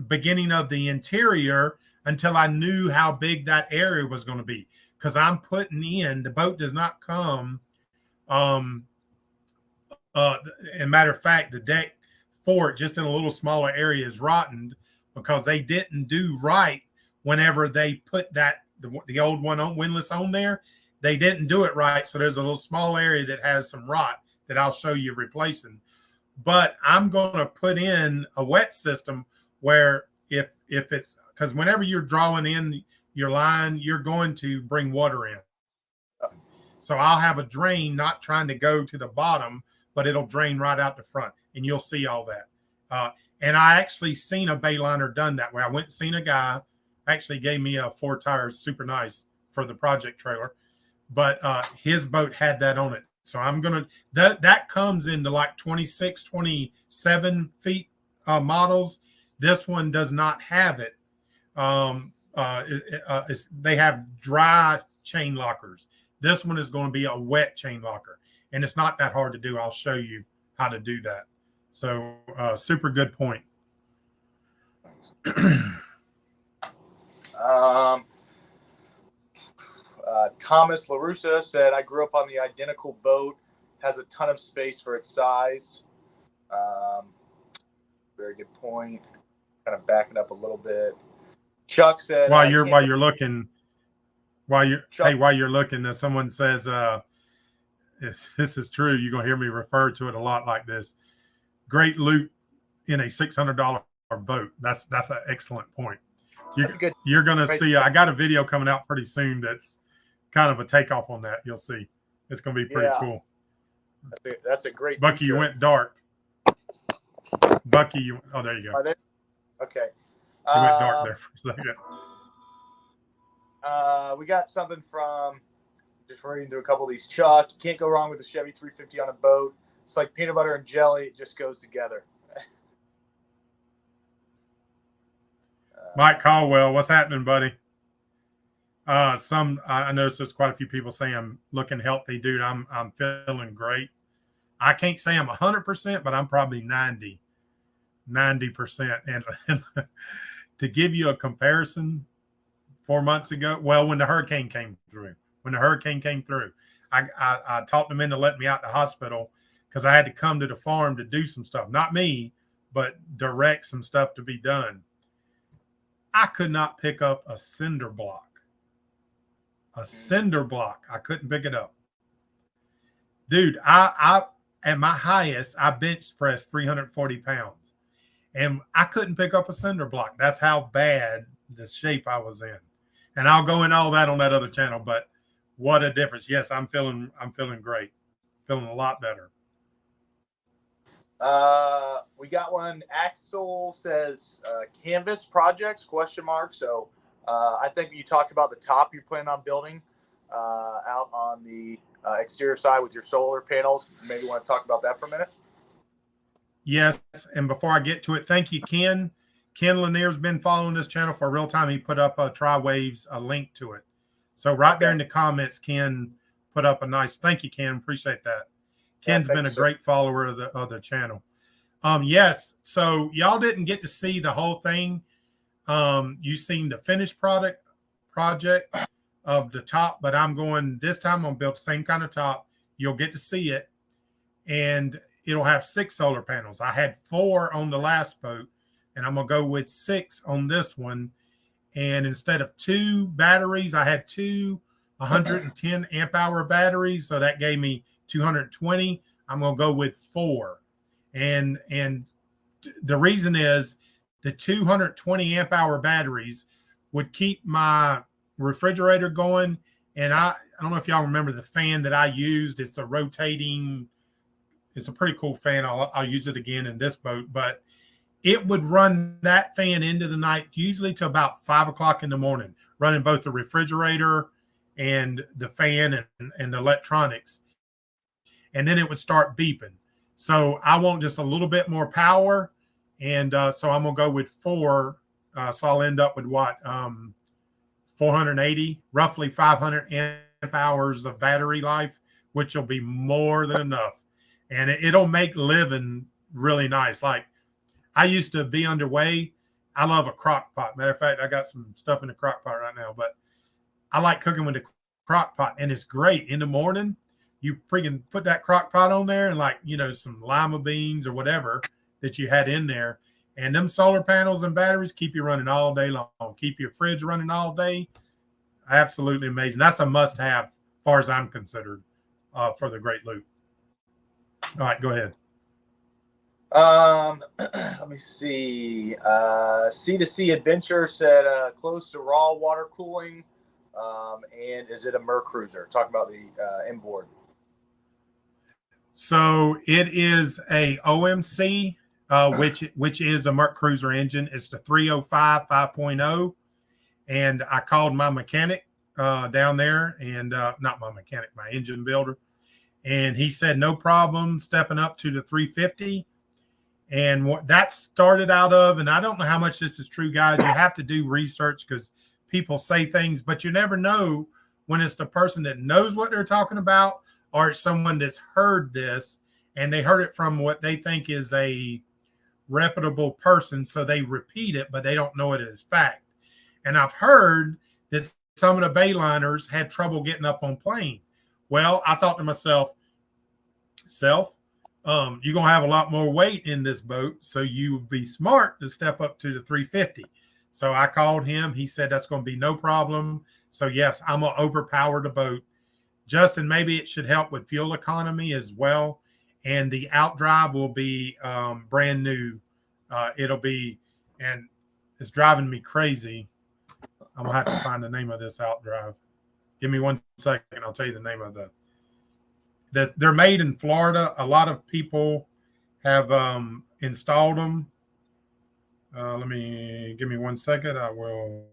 beginning of the interior until I knew how big that area was going to be. Because I'm putting in, the boat does not come. And matter of fact, the deck for it, just in a little smaller area, is rotten because they didn't do right whenever they put the old one on windlass on there. They didn't do it right. So there's a little small area that has some rot that I'll show you replacing. But I'm going to put in a wet system where if it's, because whenever you're drawing in your line, you're going to bring water in. So I'll have a drain, not trying to go to the bottom, but it'll drain right out the front, and you'll see all that. And I actually seen a Bayliner done that way. I went and seen a guy, actually gave me a 4 tires, super nice for the project trailer, but his boat had that on it. So I'm going to, that comes into like 26, 27 feet models. This one does not have it. They have dry chain lockers. This one is going to be a wet chain locker, and it's not that hard to do. I'll show you how to do that. So super good point. Thomas LaRussa said, I grew up on the identical boat, has a ton of space for its size. Very good point. Kind of backing up a little bit. Chuck said, while you're looking, someone says, this is true. You're going to hear me refer to it a lot like this. Great loot in a $600 boat. That's an excellent point. You're going to see, I got a video coming out pretty soon that's kind of a takeoff on that. You'll see. It's going to be pretty cool. That's a great Bucky, t-shirt. You went dark. Bucky, oh, there you go. Okay. You went dark there for a second. We got something from, just reading through a couple of these. Chuck, you can't go wrong with a Chevy 350 on a boat. It's like peanut butter and jelly. It just goes together. Mike Caldwell, what's happening, buddy? I noticed there's quite a few people saying I'm looking healthy, dude. I'm feeling great. I can't say I'm 100%, but I'm probably 90%. And to give you a comparison, 4 months ago, well, when the hurricane came through, I talked them into letting me out the hospital because I had to come to the farm to do some stuff. Not me, but direct some stuff to be done. I could not pick up a cinder block. I couldn't pick it up. Dude, I at my highest, I bench pressed 340 pounds. And I couldn't pick up a cinder block. That's how bad the shape I was in. And I'll go in all that on that other channel, but what a difference. Yes, I'm feeling great. Feeling a lot better. We got one. Axel says canvas projects ? So I think you talked about the top you're planning on building out on the exterior side with your solar panels. Maybe you want to talk about that for a minute. Yes, and before I get to it, thank you, Ken. Ken Lanier's been following this channel for a real time. He put up a Tri-Waves, a link to it. So there in the comments, Ken put up a nice, thank you, Ken. Appreciate that. Ken's been a great follower of the channel. Yes, so y'all didn't get to see the whole thing. You seen the finished project of the top, but this time I'm going to build the same kind of top. You'll get to see it. And it'll have 6 solar panels. I had 4 on the last boat, and I'm going to go with 6 on this one. And instead of 2 batteries, I had 2 110 amp hour batteries, so that gave me 220. I'm going to go with 4. And the reason is the 220 amp hour batteries would keep my refrigerator going. And I don't know if y'all remember the fan that I used. It's a rotating, it's a pretty cool fan. I'll use it again in this boat, but it would run that fan into the night, usually to about 5 o'clock in the morning, running both the refrigerator and the fan and the electronics. And then it would start beeping. So I want just a little bit more power. And so I'm going to go with 4. So I'll end up with what? 480, roughly 500 amp hours of battery life, which will be more than enough. And it'll make living really nice. Like, I used to be underway. I love a crock pot. Matter of fact, I got some stuff in the crock pot right now, but I like cooking with the crock pot, and it's great in the morning. You freaking put that crock pot on there and, like, some lima beans or whatever that you had in there. And them solar panels and batteries keep you running all day long. Keep your fridge running all day. Absolutely amazing. That's a must-have as far as I'm considered for the Great Loop. All right, go ahead. Let me see. C2C Adventure said close to raw water cooling. And is it a Mer Cruiser? Talking about the inboard. So it is a OMC, which is a Merc Cruiser engine. It's the 305 5.0. And I called my mechanic down there, and not my mechanic, my engine builder. And he said, no problem stepping up to the 350. And what that started out of, and I don't know how much this is true, guys. You have to do research because people say things, but you never know when it's the person that knows what they're talking about or it's someone that's heard this and they heard it from what they think is a reputable person. So they repeat it, but they don't know it as fact. And I've heard that some of the Bayliners had trouble getting up on plane. Well, I thought to myself, you're going to have a lot more weight in this boat, so you would be smart to step up to the 350. So I called him. He said that's going to be no problem. So, yes, I'm going to overpower the boat. Justin, maybe it should help with fuel economy as well. And the outdrive will be brand new. It'll be, and it's driving me crazy. I'm going to have to find the name of this outdrive. Give me 1 second. I'll tell you the name of they're made in Florida. A lot of people have installed them. Give me 1 second. I will.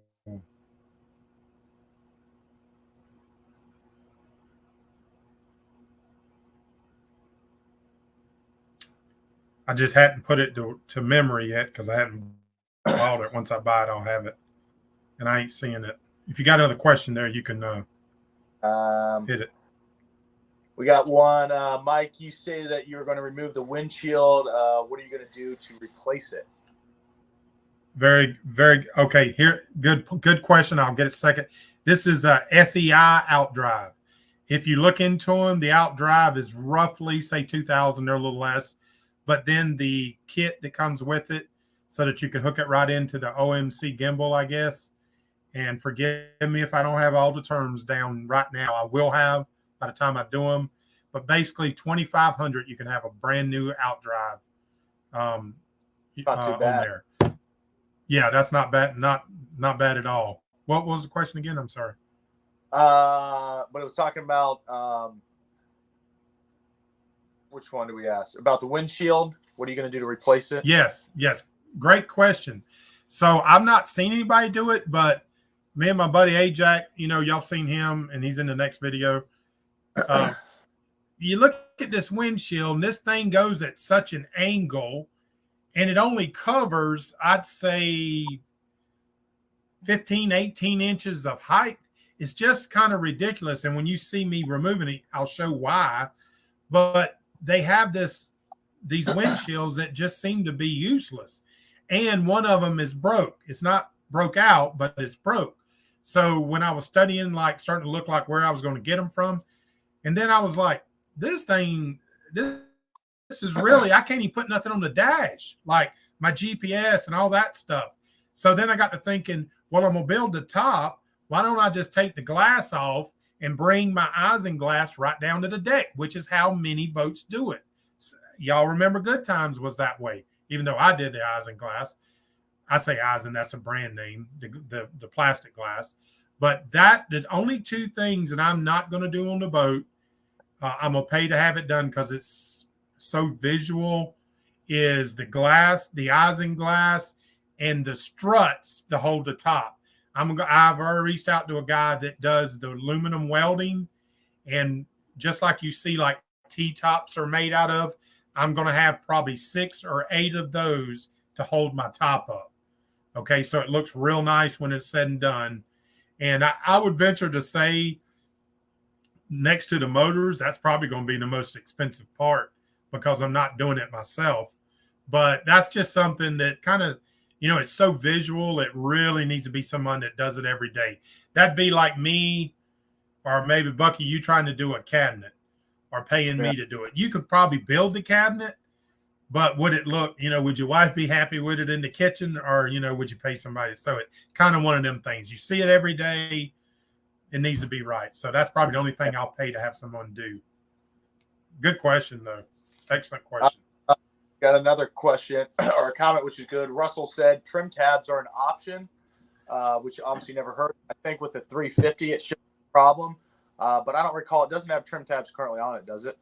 I just hadn't put it to memory yet because I hadn't bought it. Once I buy it, I'll have it. And I ain't seeing it. If you got another question there, you can hit it. We got one. Mike, you stated that you were going to remove the windshield. What are you going to do to replace it? Very, very okay. Here, good question. I'll get it second. This is a SEI outdrive. If you look into them, the outdrive is roughly, say, $2,000 or a little less. But then the kit that comes with it, so that you can hook it right into the OMC gimbal, I guess. And forgive me if I don't have all the terms down right now. I will have by the time I do them. But basically, $2,500, you can have a brand new outdrive. Not too bad. On there. Yeah, that's not bad. Not bad at all. What was the question again? I'm sorry. But it was talking about which one do we ask? About the windshield. What are you going to do to replace it? Yes. Great question. So I've not seen anybody do it, but me and my buddy Ajax, y'all seen him, and he's in the next video. You look at this windshield, and this thing goes at such an angle, and it only covers, I'd say, 15, 18 inches of height. It's just kind of ridiculous. And when you see me removing it, I'll show why. But they have these windshields that just seem to be useless. And one of them is broke. It's not broke out, but it's broke. So when I was studying, like starting to look like where I was going to get them from, and then I was like, this is really, I can't even put nothing on the dash, like my GPS and all that stuff. So then I got to thinking, well, I'm going to build the top. Why don't I just take the glass off and bring my isinglass right down to the deck, which is how many boats do it. Y'all remember Good Times was that way, even though I did the isinglass. I say Eisen, that's a brand name, the plastic glass. But there's only two things that I'm not going to do on the boat. I'm going to pay to have it done because it's so visual, is the glass, the isinglass, and the struts to hold the top. I've already reached out to a guy that does the aluminum welding, and just like you see like T-tops are made out of, I'm going to have probably 6 or 8 of those to hold my top up. Okay, so it looks real nice when it's said and done. And I would venture to say next to the motors, that's probably going to be the most expensive part because I'm not doing it myself. But that's just something that kind of, it's so visual. It really needs to be someone that does it every day. That'd be like me or maybe Bucky, you trying to do a cabinet or paying me to do it. You could probably build the cabinet, but would it look, would your wife be happy with it in the kitchen or, would you pay somebody to sew it? Kind of one of them things. You see it every day. It needs to be right. So that's probably the only thing I'll pay to have someone do. Good question, though. Excellent question. Got another question or a comment, which is good. Russell said trim tabs are an option, which obviously never heard. I think with the 350, it should be a problem. But I don't recall. It doesn't have trim tabs currently on it, does it?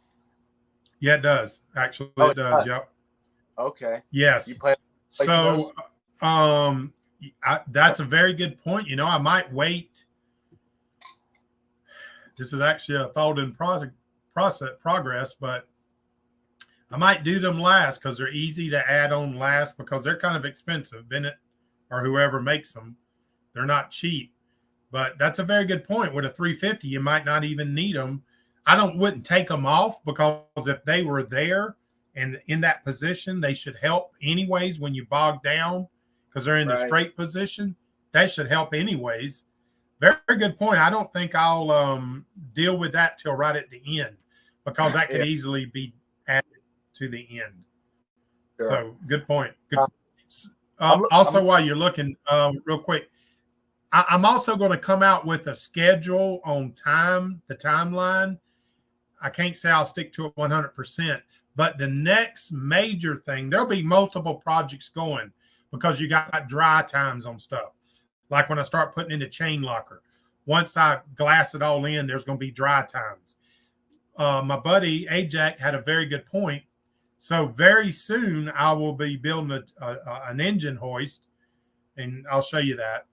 Yeah, it does. Actually, it does. Yep. Okay. Yes. You play so that's a very good point. I might wait. This is actually a thought in progress, but I might do them last because they're easy to add on last because they're kind of expensive. Bennett or whoever makes them, they're not cheap. But that's a very good point. With a 350, you might not even need them. Wouldn't take them off because if they were there and in that position, they should help anyways when you bog down because they're in the straight position. That should help anyways. Very good point. I don't think I'll deal with that till right at the end because that could easily be added to the end. Sure. So good point. Good. While you're looking, real quick, I'm also going to come out with a schedule on the timeline. I can't say I'll stick to it 100%, but the next major thing, there'll be multiple projects going because you got dry times on stuff. Like when I start putting in the chain locker, once I glass it all in, there's going to be dry times. My buddy Ajax had a very good point. So very soon I will be building an engine hoist, and I'll show you that.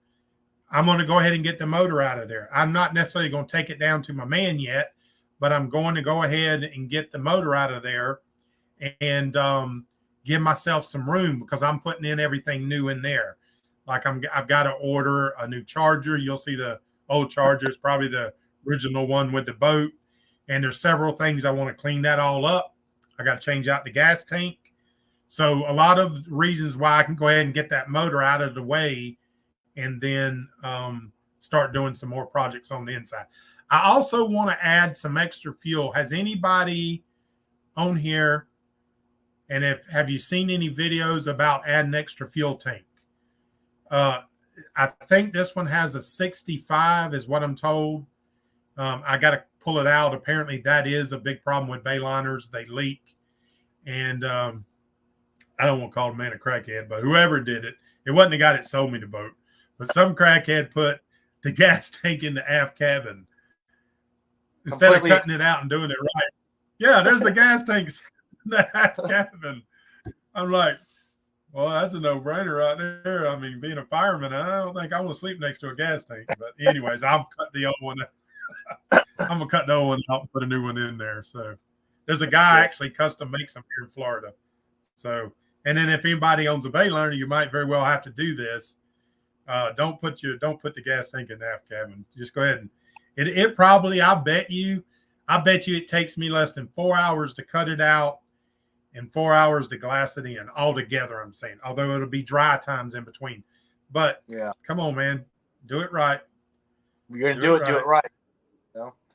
I'm going to go ahead and get the motor out of there. I'm not necessarily going to take it down to my man yet, but I'm going to go ahead and get the motor out of there and give myself some room because I'm putting in everything new in there. Like I've got to order a new charger. You'll see the old charger is probably the original one with the boat. And there's several things I want to clean that all up. I got to change out the gas tank. So a lot of reasons why I can go ahead and get that motor out of the way and then start doing some more projects on the inside. I also want to add some extra fuel. Has anybody on here, and have you seen any videos about adding extra fuel tank? I think this one has a 65 is what I'm told. I got to pull it out. Apparently that is a big problem with bayliners. They leak. And I don't want to call the man a crackhead, but whoever did it, it wasn't the guy that sold me the boat. But some crackhead put the gas tank in the aft cabin instead of cutting it out and doing it right. Yeah, there's the gas tank in the aft cabin. I'm like, well, that's a no-brainer right there. I mean, being a fireman, I don't think I want to sleep next to a gas tank. But anyways, I'll cut the old one. I'm going to cut the old one out and put a new one in there. So there's a guy actually custom makes them here in Florida. So, and then if anybody owns a bayliner, you might very well have to do this. Don't put the gas tank in the aft cabin. Just go ahead and it probably, I bet you it takes me less than 4 hours to cut it out and 4 hours to glass it in altogether. I'm saying, although it'll be dry times in between, but come on, man, do it right. You're going to do it right.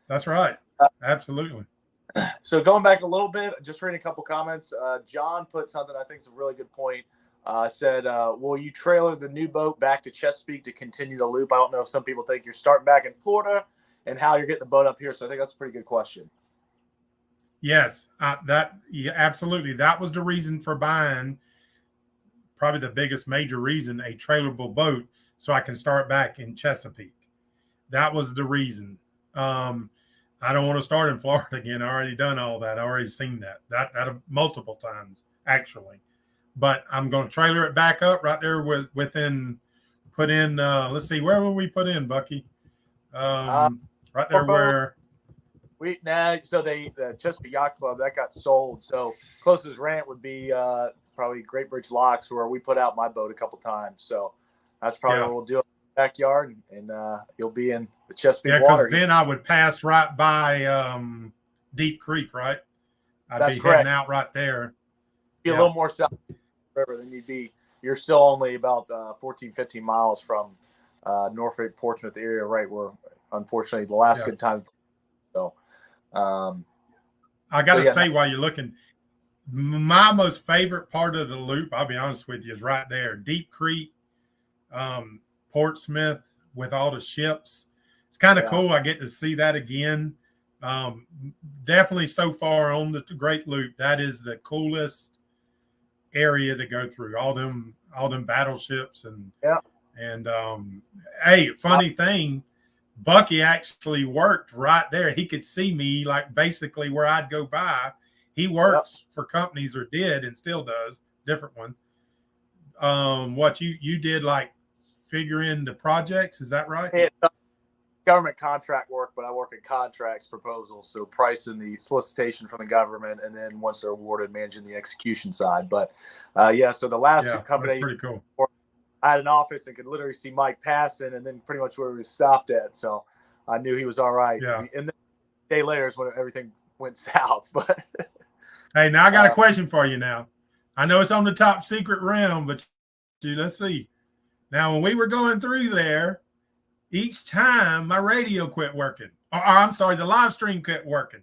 That's right. Absolutely. So going back a little bit, just reading a couple comments. John put something I think is a really good point. Said, will you trailer the new boat back to Chesapeake to continue the loop? I don't know if some people think you're starting back in Florida and how you're getting the boat up here. So I think that's a pretty good question. Yes, absolutely. That was the reason for buying, probably the biggest major reason, a trailerable boat, so I can start back in Chesapeake. That was the reason. I don't want to start in Florida again. I already done all that. I already seen that multiple times actually. But I'm going to trailer it back up right there within. Put in. Let's see, where will we put in, Bucky? Right there where. So the Chesapeake Yacht Club that got sold. So closest rent would be probably Great Bridge Locks, where we put out my boat a couple times. So that's probably what we'll do in the backyard, and you'll be in the Chesapeake water. Because then I would pass right by Deep Creek, right? That's correct. Heading out right there. Be a little more south of the river than you'd be. You're still only about 14, 15 miles from Norfolk, Portsmouth area, right where, unfortunately, the last good time. So, I got to say, while you're looking, my most favorite part of the loop, I'll be honest with you, is right there. Deep Creek, Portsmouth, with all the ships. It's kind of cool. I get to see that again. Definitely so far on the Great Loop, that is the coolest area to go through. All them battleships and hey, funny thing, Bucky actually worked right there. He could see me like basically where I'd go by. He works for companies, or did and still does, different one. What you did, like figure in the projects, is that right? Yeah, government contract work, but I work in contracts proposals, so pricing the solicitation from the government, and then once they're awarded, managing the execution side. But so the last company, pretty cool. I had an office and could literally see Mike passing, and then pretty much where we stopped at. So I knew he was all right. Yeah. And then a day later is when everything went south. But hey, now I got a question for you. Now I know it's on the top secret realm, but let's see. Now, when we were going through there, each time my radio quit working, or I'm sorry, the live stream quit working.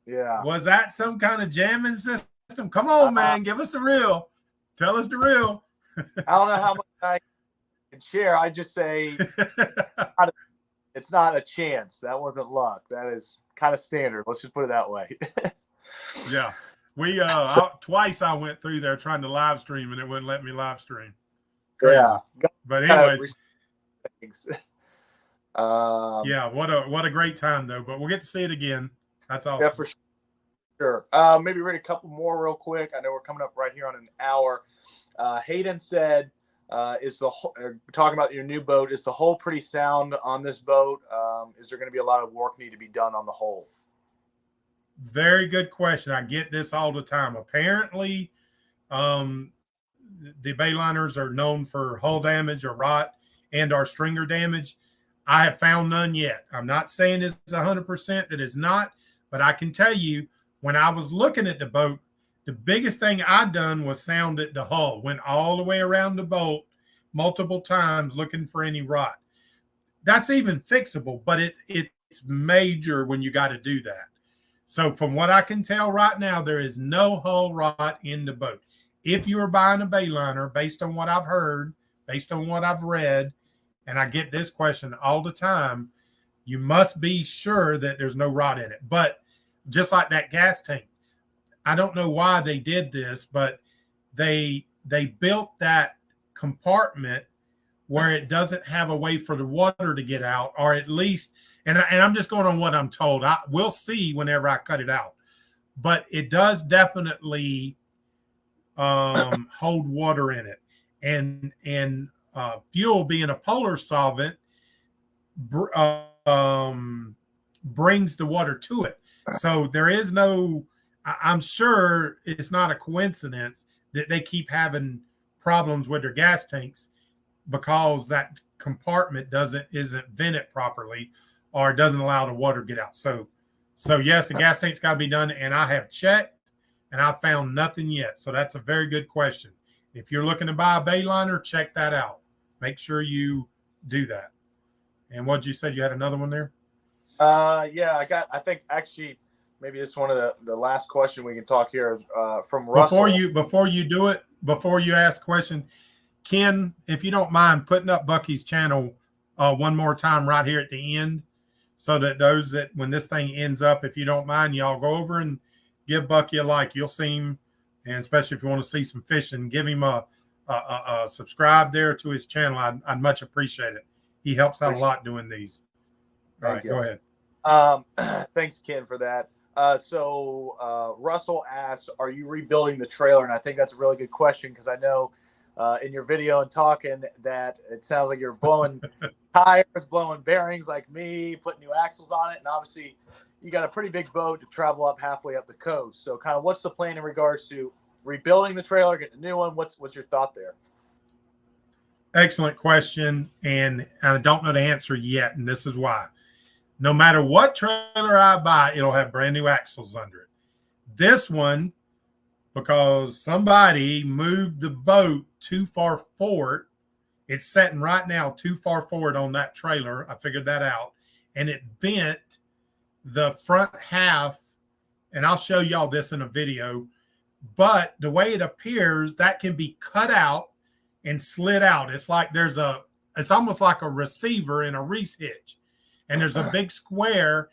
Yeah. Was that some kind of jamming system? Come on, man. Give us the real. Tell us the real. I don't know how much I can share. I just say it's not a chance. That wasn't luck. That is kind of standard. Let's just put it that way. Yeah. We twice I went through there trying to live stream, and it wouldn't let me live stream. Crazy. Yeah. But anyways. What a great time though. But we'll get to see it again. That's awesome. Yeah, for sure. Maybe read a couple more real quick. I know we're coming up right here on an hour. Hayden said, talking about your new boat, is the hull pretty sound on this boat? Is there going to be a lot of work need to be done on the hull? Very good question. I get this all the time. Apparently, the Bayliners are known for hull damage or rot and or stringer damage. I have found none yet. I'm not saying it's 100% that it's not, but I can tell you when I was looking at the boat, the biggest thing I done was sounded the hull. Went all the way around the boat multiple times looking for any rot. That's even fixable, but it's major when you got to do that. So from what I can tell right now, there is no hull rot in the boat. If you are buying a Bayliner, based on what I've heard, based on what I've read, and I get this question all the time, you must be sure that there's no rot in it. But just like that gas tank, I don't know why they did this, but they built that compartment where it doesn't have a way for the water to get out, or at least, and I'm just going on what I'm told. We'll see whenever I cut it out, but it does definitely hold water in it, and fuel being a polar solvent brings the water to it. So there is no, I'm sure it's not a coincidence that they keep having problems with their gas tanks because that compartment isn't vented properly or doesn't allow the water to get out. So yes, the gas tank's got to be done, and I have checked and I found nothing yet. So that's a very good question. If you're looking to buy a Bayliner, check that out. Make sure you do that. And what you said, you had another one there? I think actually maybe it's one of the last question we can talk here from Russell. Before you do it, before you ask a question, Ken, if you don't mind putting up Bucky's channel one more time right here at the end, so that those that when this thing ends up, if you don't mind, y'all go over and give Bucky a like. You'll see him, and especially if you want to see some fishing, give him a subscribe there to his channel. I'd much appreciate it. He helps out a lot doing these. All right, go ahead. Thanks, Ken, for that. So Russell asks, are you rebuilding the trailer? And I think that's a really good question, because I know in your video and talking that it sounds like you're blowing tires, blowing bearings like me, putting new axles on it. And obviously you got a pretty big boat to travel up halfway up the coast. So kind of what's the plan in regards to rebuilding the trailer, getting a new one? What's your thought there? Excellent question. And I don't know the answer yet. And this is why. No matter what trailer I buy, it'll have brand new axles under it. This one, because somebody moved the boat too far forward, it's sitting right now too far forward on that trailer. I figured that out. And it bent the front half. And I'll show y'all this in a video. But the way it appears, that can be cut out and slid out. It's like it's almost like a receiver in a Reese hitch. And there's a big square,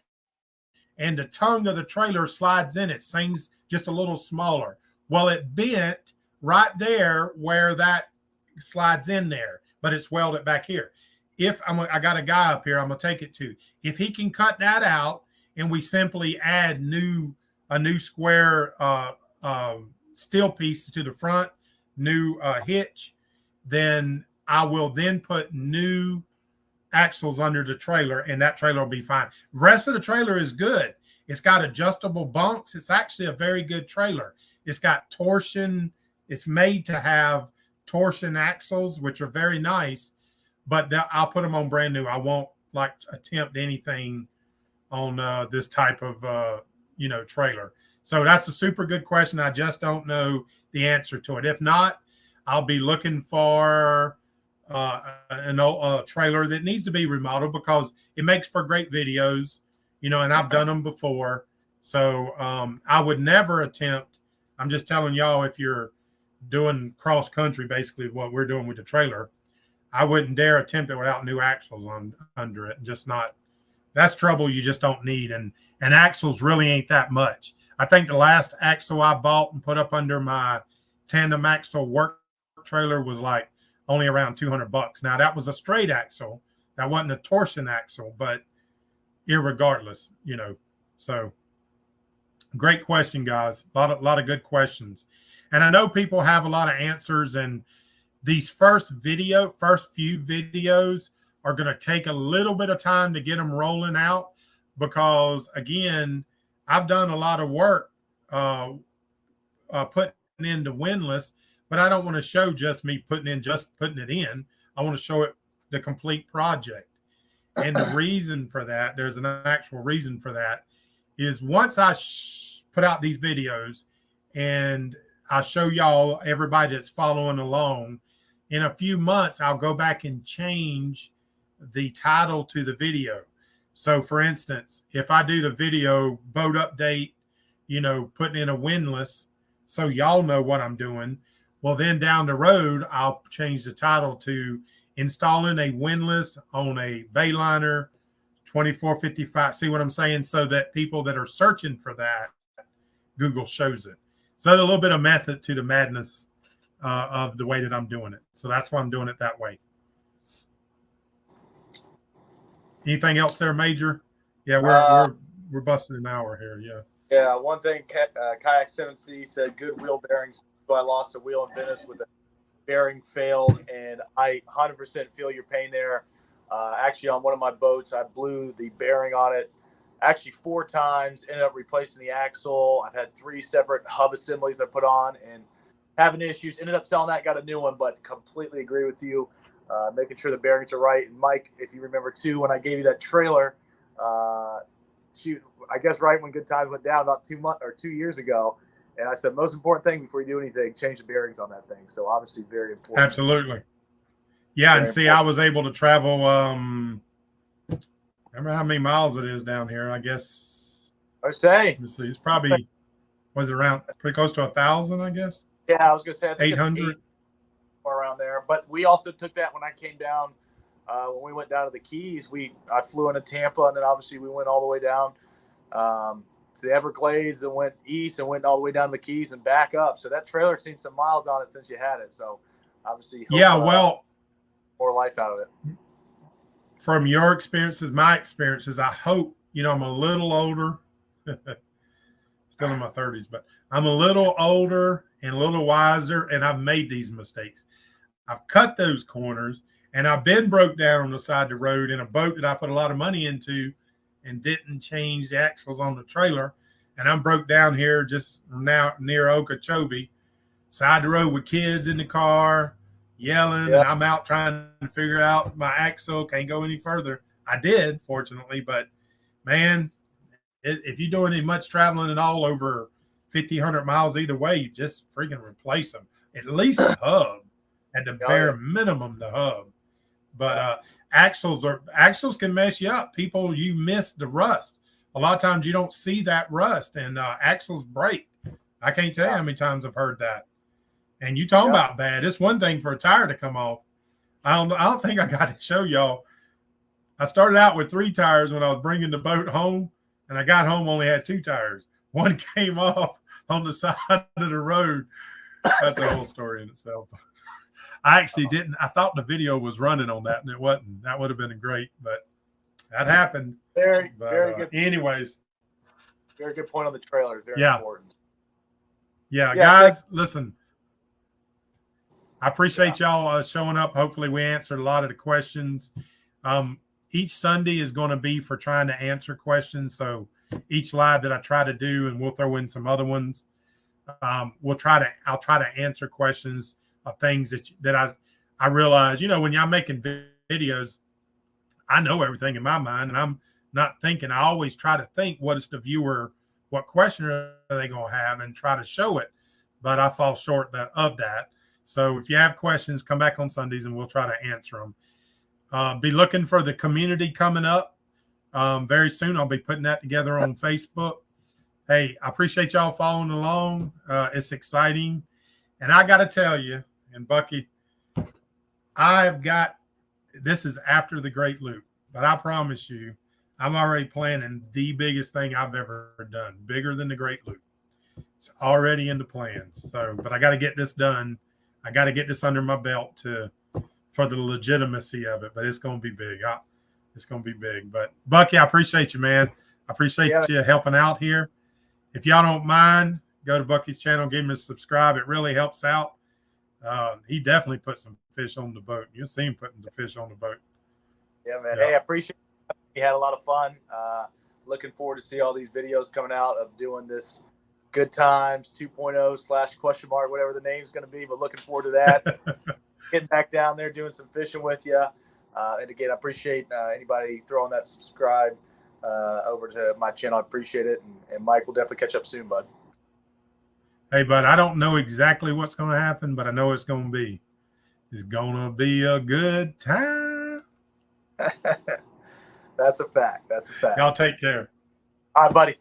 and the tongue of the trailer slides in it. Seems just a little smaller. Well, it bent right there where that slides in there, but it's welded back here. I got a guy up here I'm going to take it to. If he can cut that out and we simply add a new square steel piece to the front, new hitch, then I will then put new axles under the trailer, and that trailer will be fine. The rest of the trailer is good. It's got adjustable bunks. It's actually a very good trailer. It's got torsion. It's made to have torsion axles, which are very nice, but I'll put them on brand new. I won't attempt anything on this type of trailer. So that's a super good question. I just don't know the answer to it. If not, I'll be looking for a trailer that needs to be remodeled, because it makes for great videos, and I've done them before. So I would never attempt, I'm just telling y'all, if you're doing cross country, basically what we're doing with the trailer, I wouldn't dare attempt it without new axles under it. Just not, that's trouble you just don't need. And axles really ain't that much. I think the last axle I bought and put up under my tandem axle work trailer was like only around $200. Now that was a straight axle. That wasn't a torsion axle, but irregardless, so great question, guys. A lot of good questions. And I know people have a lot of answers, and these first few videos are going to take a little bit of time to get them rolling out, because again, I've done a lot of work putting into windlass, but I don't want to show just me putting it in. I want to show it the complete project. And the reason for that, there's an actual reason for that, is once I put out these videos and I show y'all, everybody that's following along, in a few months, I'll go back and change the title to the video. So for instance, if I do the video boat update, putting in a windlass, so y'all know what I'm doing, well, then down the road, I'll change the title to installing a windlass on a Bayliner 2455. See what I'm saying? So that people that are searching for that, Google shows it. So a little bit of method to the madness of the way that I'm doing it. So that's why I'm doing it that way. Anything else there, Major? Yeah, we're busting an hour here. Yeah. Yeah. One thing, Kayak 7C said, good wheel bearings. So I lost a wheel in Venice with a bearing failed, and I 100% feel your pain there. Actually, on one of my boats, I blew the bearing on it actually 4 times, ended up replacing the axle. I've had 3 separate hub assemblies I put on and having issues. Ended up selling that, got a new one, but completely agree with you. Making sure the bearings are right. And Mike, if you remember too, when I gave you that trailer, I guess right when Good Times went down about 2 years ago, and I said, most important thing before you do anything, change the bearings on that thing. So obviously very important. Absolutely. Yeah. And see, I was able to travel, remember how many miles it is down here? I guess. I say. Let me see. It's probably, was it around pretty close to 1,000, I guess? Yeah, I was going to say. 800. Around there. But we also took that when I came down when we went down to the Keys, I flew into Tampa, and then obviously we went all the way down to the Everglades and went east and went all the way down to the Keys and back up. So that trailer's seen some miles on it since you had it. So obviously, hope, more life out of it. From your experiences, my experiences, I hope, I'm a little older, still in my 30s, but I'm a little older and a little wiser, and I've made these mistakes. I've cut those corners, and I've been broke down on the side of the road in a boat that I put a lot of money into and didn't change the axles on the trailer. And I'm broke down here just now near Okeechobee, side of the road with kids in the car, yelling, and I'm out trying to figure out my axle, can't go any further. I did, fortunately, but man, if you're doing any much traveling at all over 50, 100 miles either way, you just freaking replace them. At least the hub, at the bare minimum, the hub. But axles can mess you up. People, you miss the rust. A lot of times you don't see that rust, and axles break. I can't tell you how many times I've heard that. And you talking about bad. It's one thing for a tire to come off. I don't think I got to show y'all. I started out with 3 tires when I was bringing the boat home, and I got home only had 2 tires. One came off on the side of the road. That's a whole story in itself. I actually didn't. I thought the video was running on that, and it wasn't. That would have been great, but that happened. Very good. Anyways. Very good point on the trailer. Very important. Yeah, guys, listen. I appreciate y'all showing up. Hopefully we answered a lot of the questions. Each Sunday is going to be for trying to answer questions. So each live that I try to do, and we'll throw in some other ones, I'll try to answer questions of things that I realize, when y'all making videos, I know everything in my mind, and I'm not thinking. I always try to think, what is the viewer, what question are they going to have, and try to show it. But I fall short of that. So if you have questions, come back on Sundays and we'll try to answer them. Be looking for the community coming up very soon. I'll be putting that together on Facebook. Hey, I appreciate y'all following along. It's exciting. And I got to tell you, and Bucky, this is after the Great Loop, but I promise you, I'm already planning the biggest thing I've ever done, bigger than the Great Loop. It's already in the plans. So, but I got to get this done. I got to get this under my belt for the legitimacy of it, but it's going to be big. It's going to be big. But Bucky, I appreciate you, man. I appreciate you helping out here. If y'all don't mind, go to Bucky's channel, give him a subscribe. It really helps out. He definitely put some fish on the boat. You'll see him putting the fish on the boat. Yeah, man. Yeah. Hey, I appreciate it. We had a lot of fun. Looking forward to see all these videos coming out of doing this Good Times 2.0 / question mark, whatever the name's going to be, but looking forward to that. Getting back down there, doing some fishing with you. And again, I appreciate anybody throwing that subscribe over to my channel. I appreciate it. And Mike, we'll definitely catch up soon, bud. Hey, bud, I don't know exactly what's going to happen, but I know it's going to be. It's going to be a good time. That's a fact. That's a fact. Y'all take care. All right, buddy.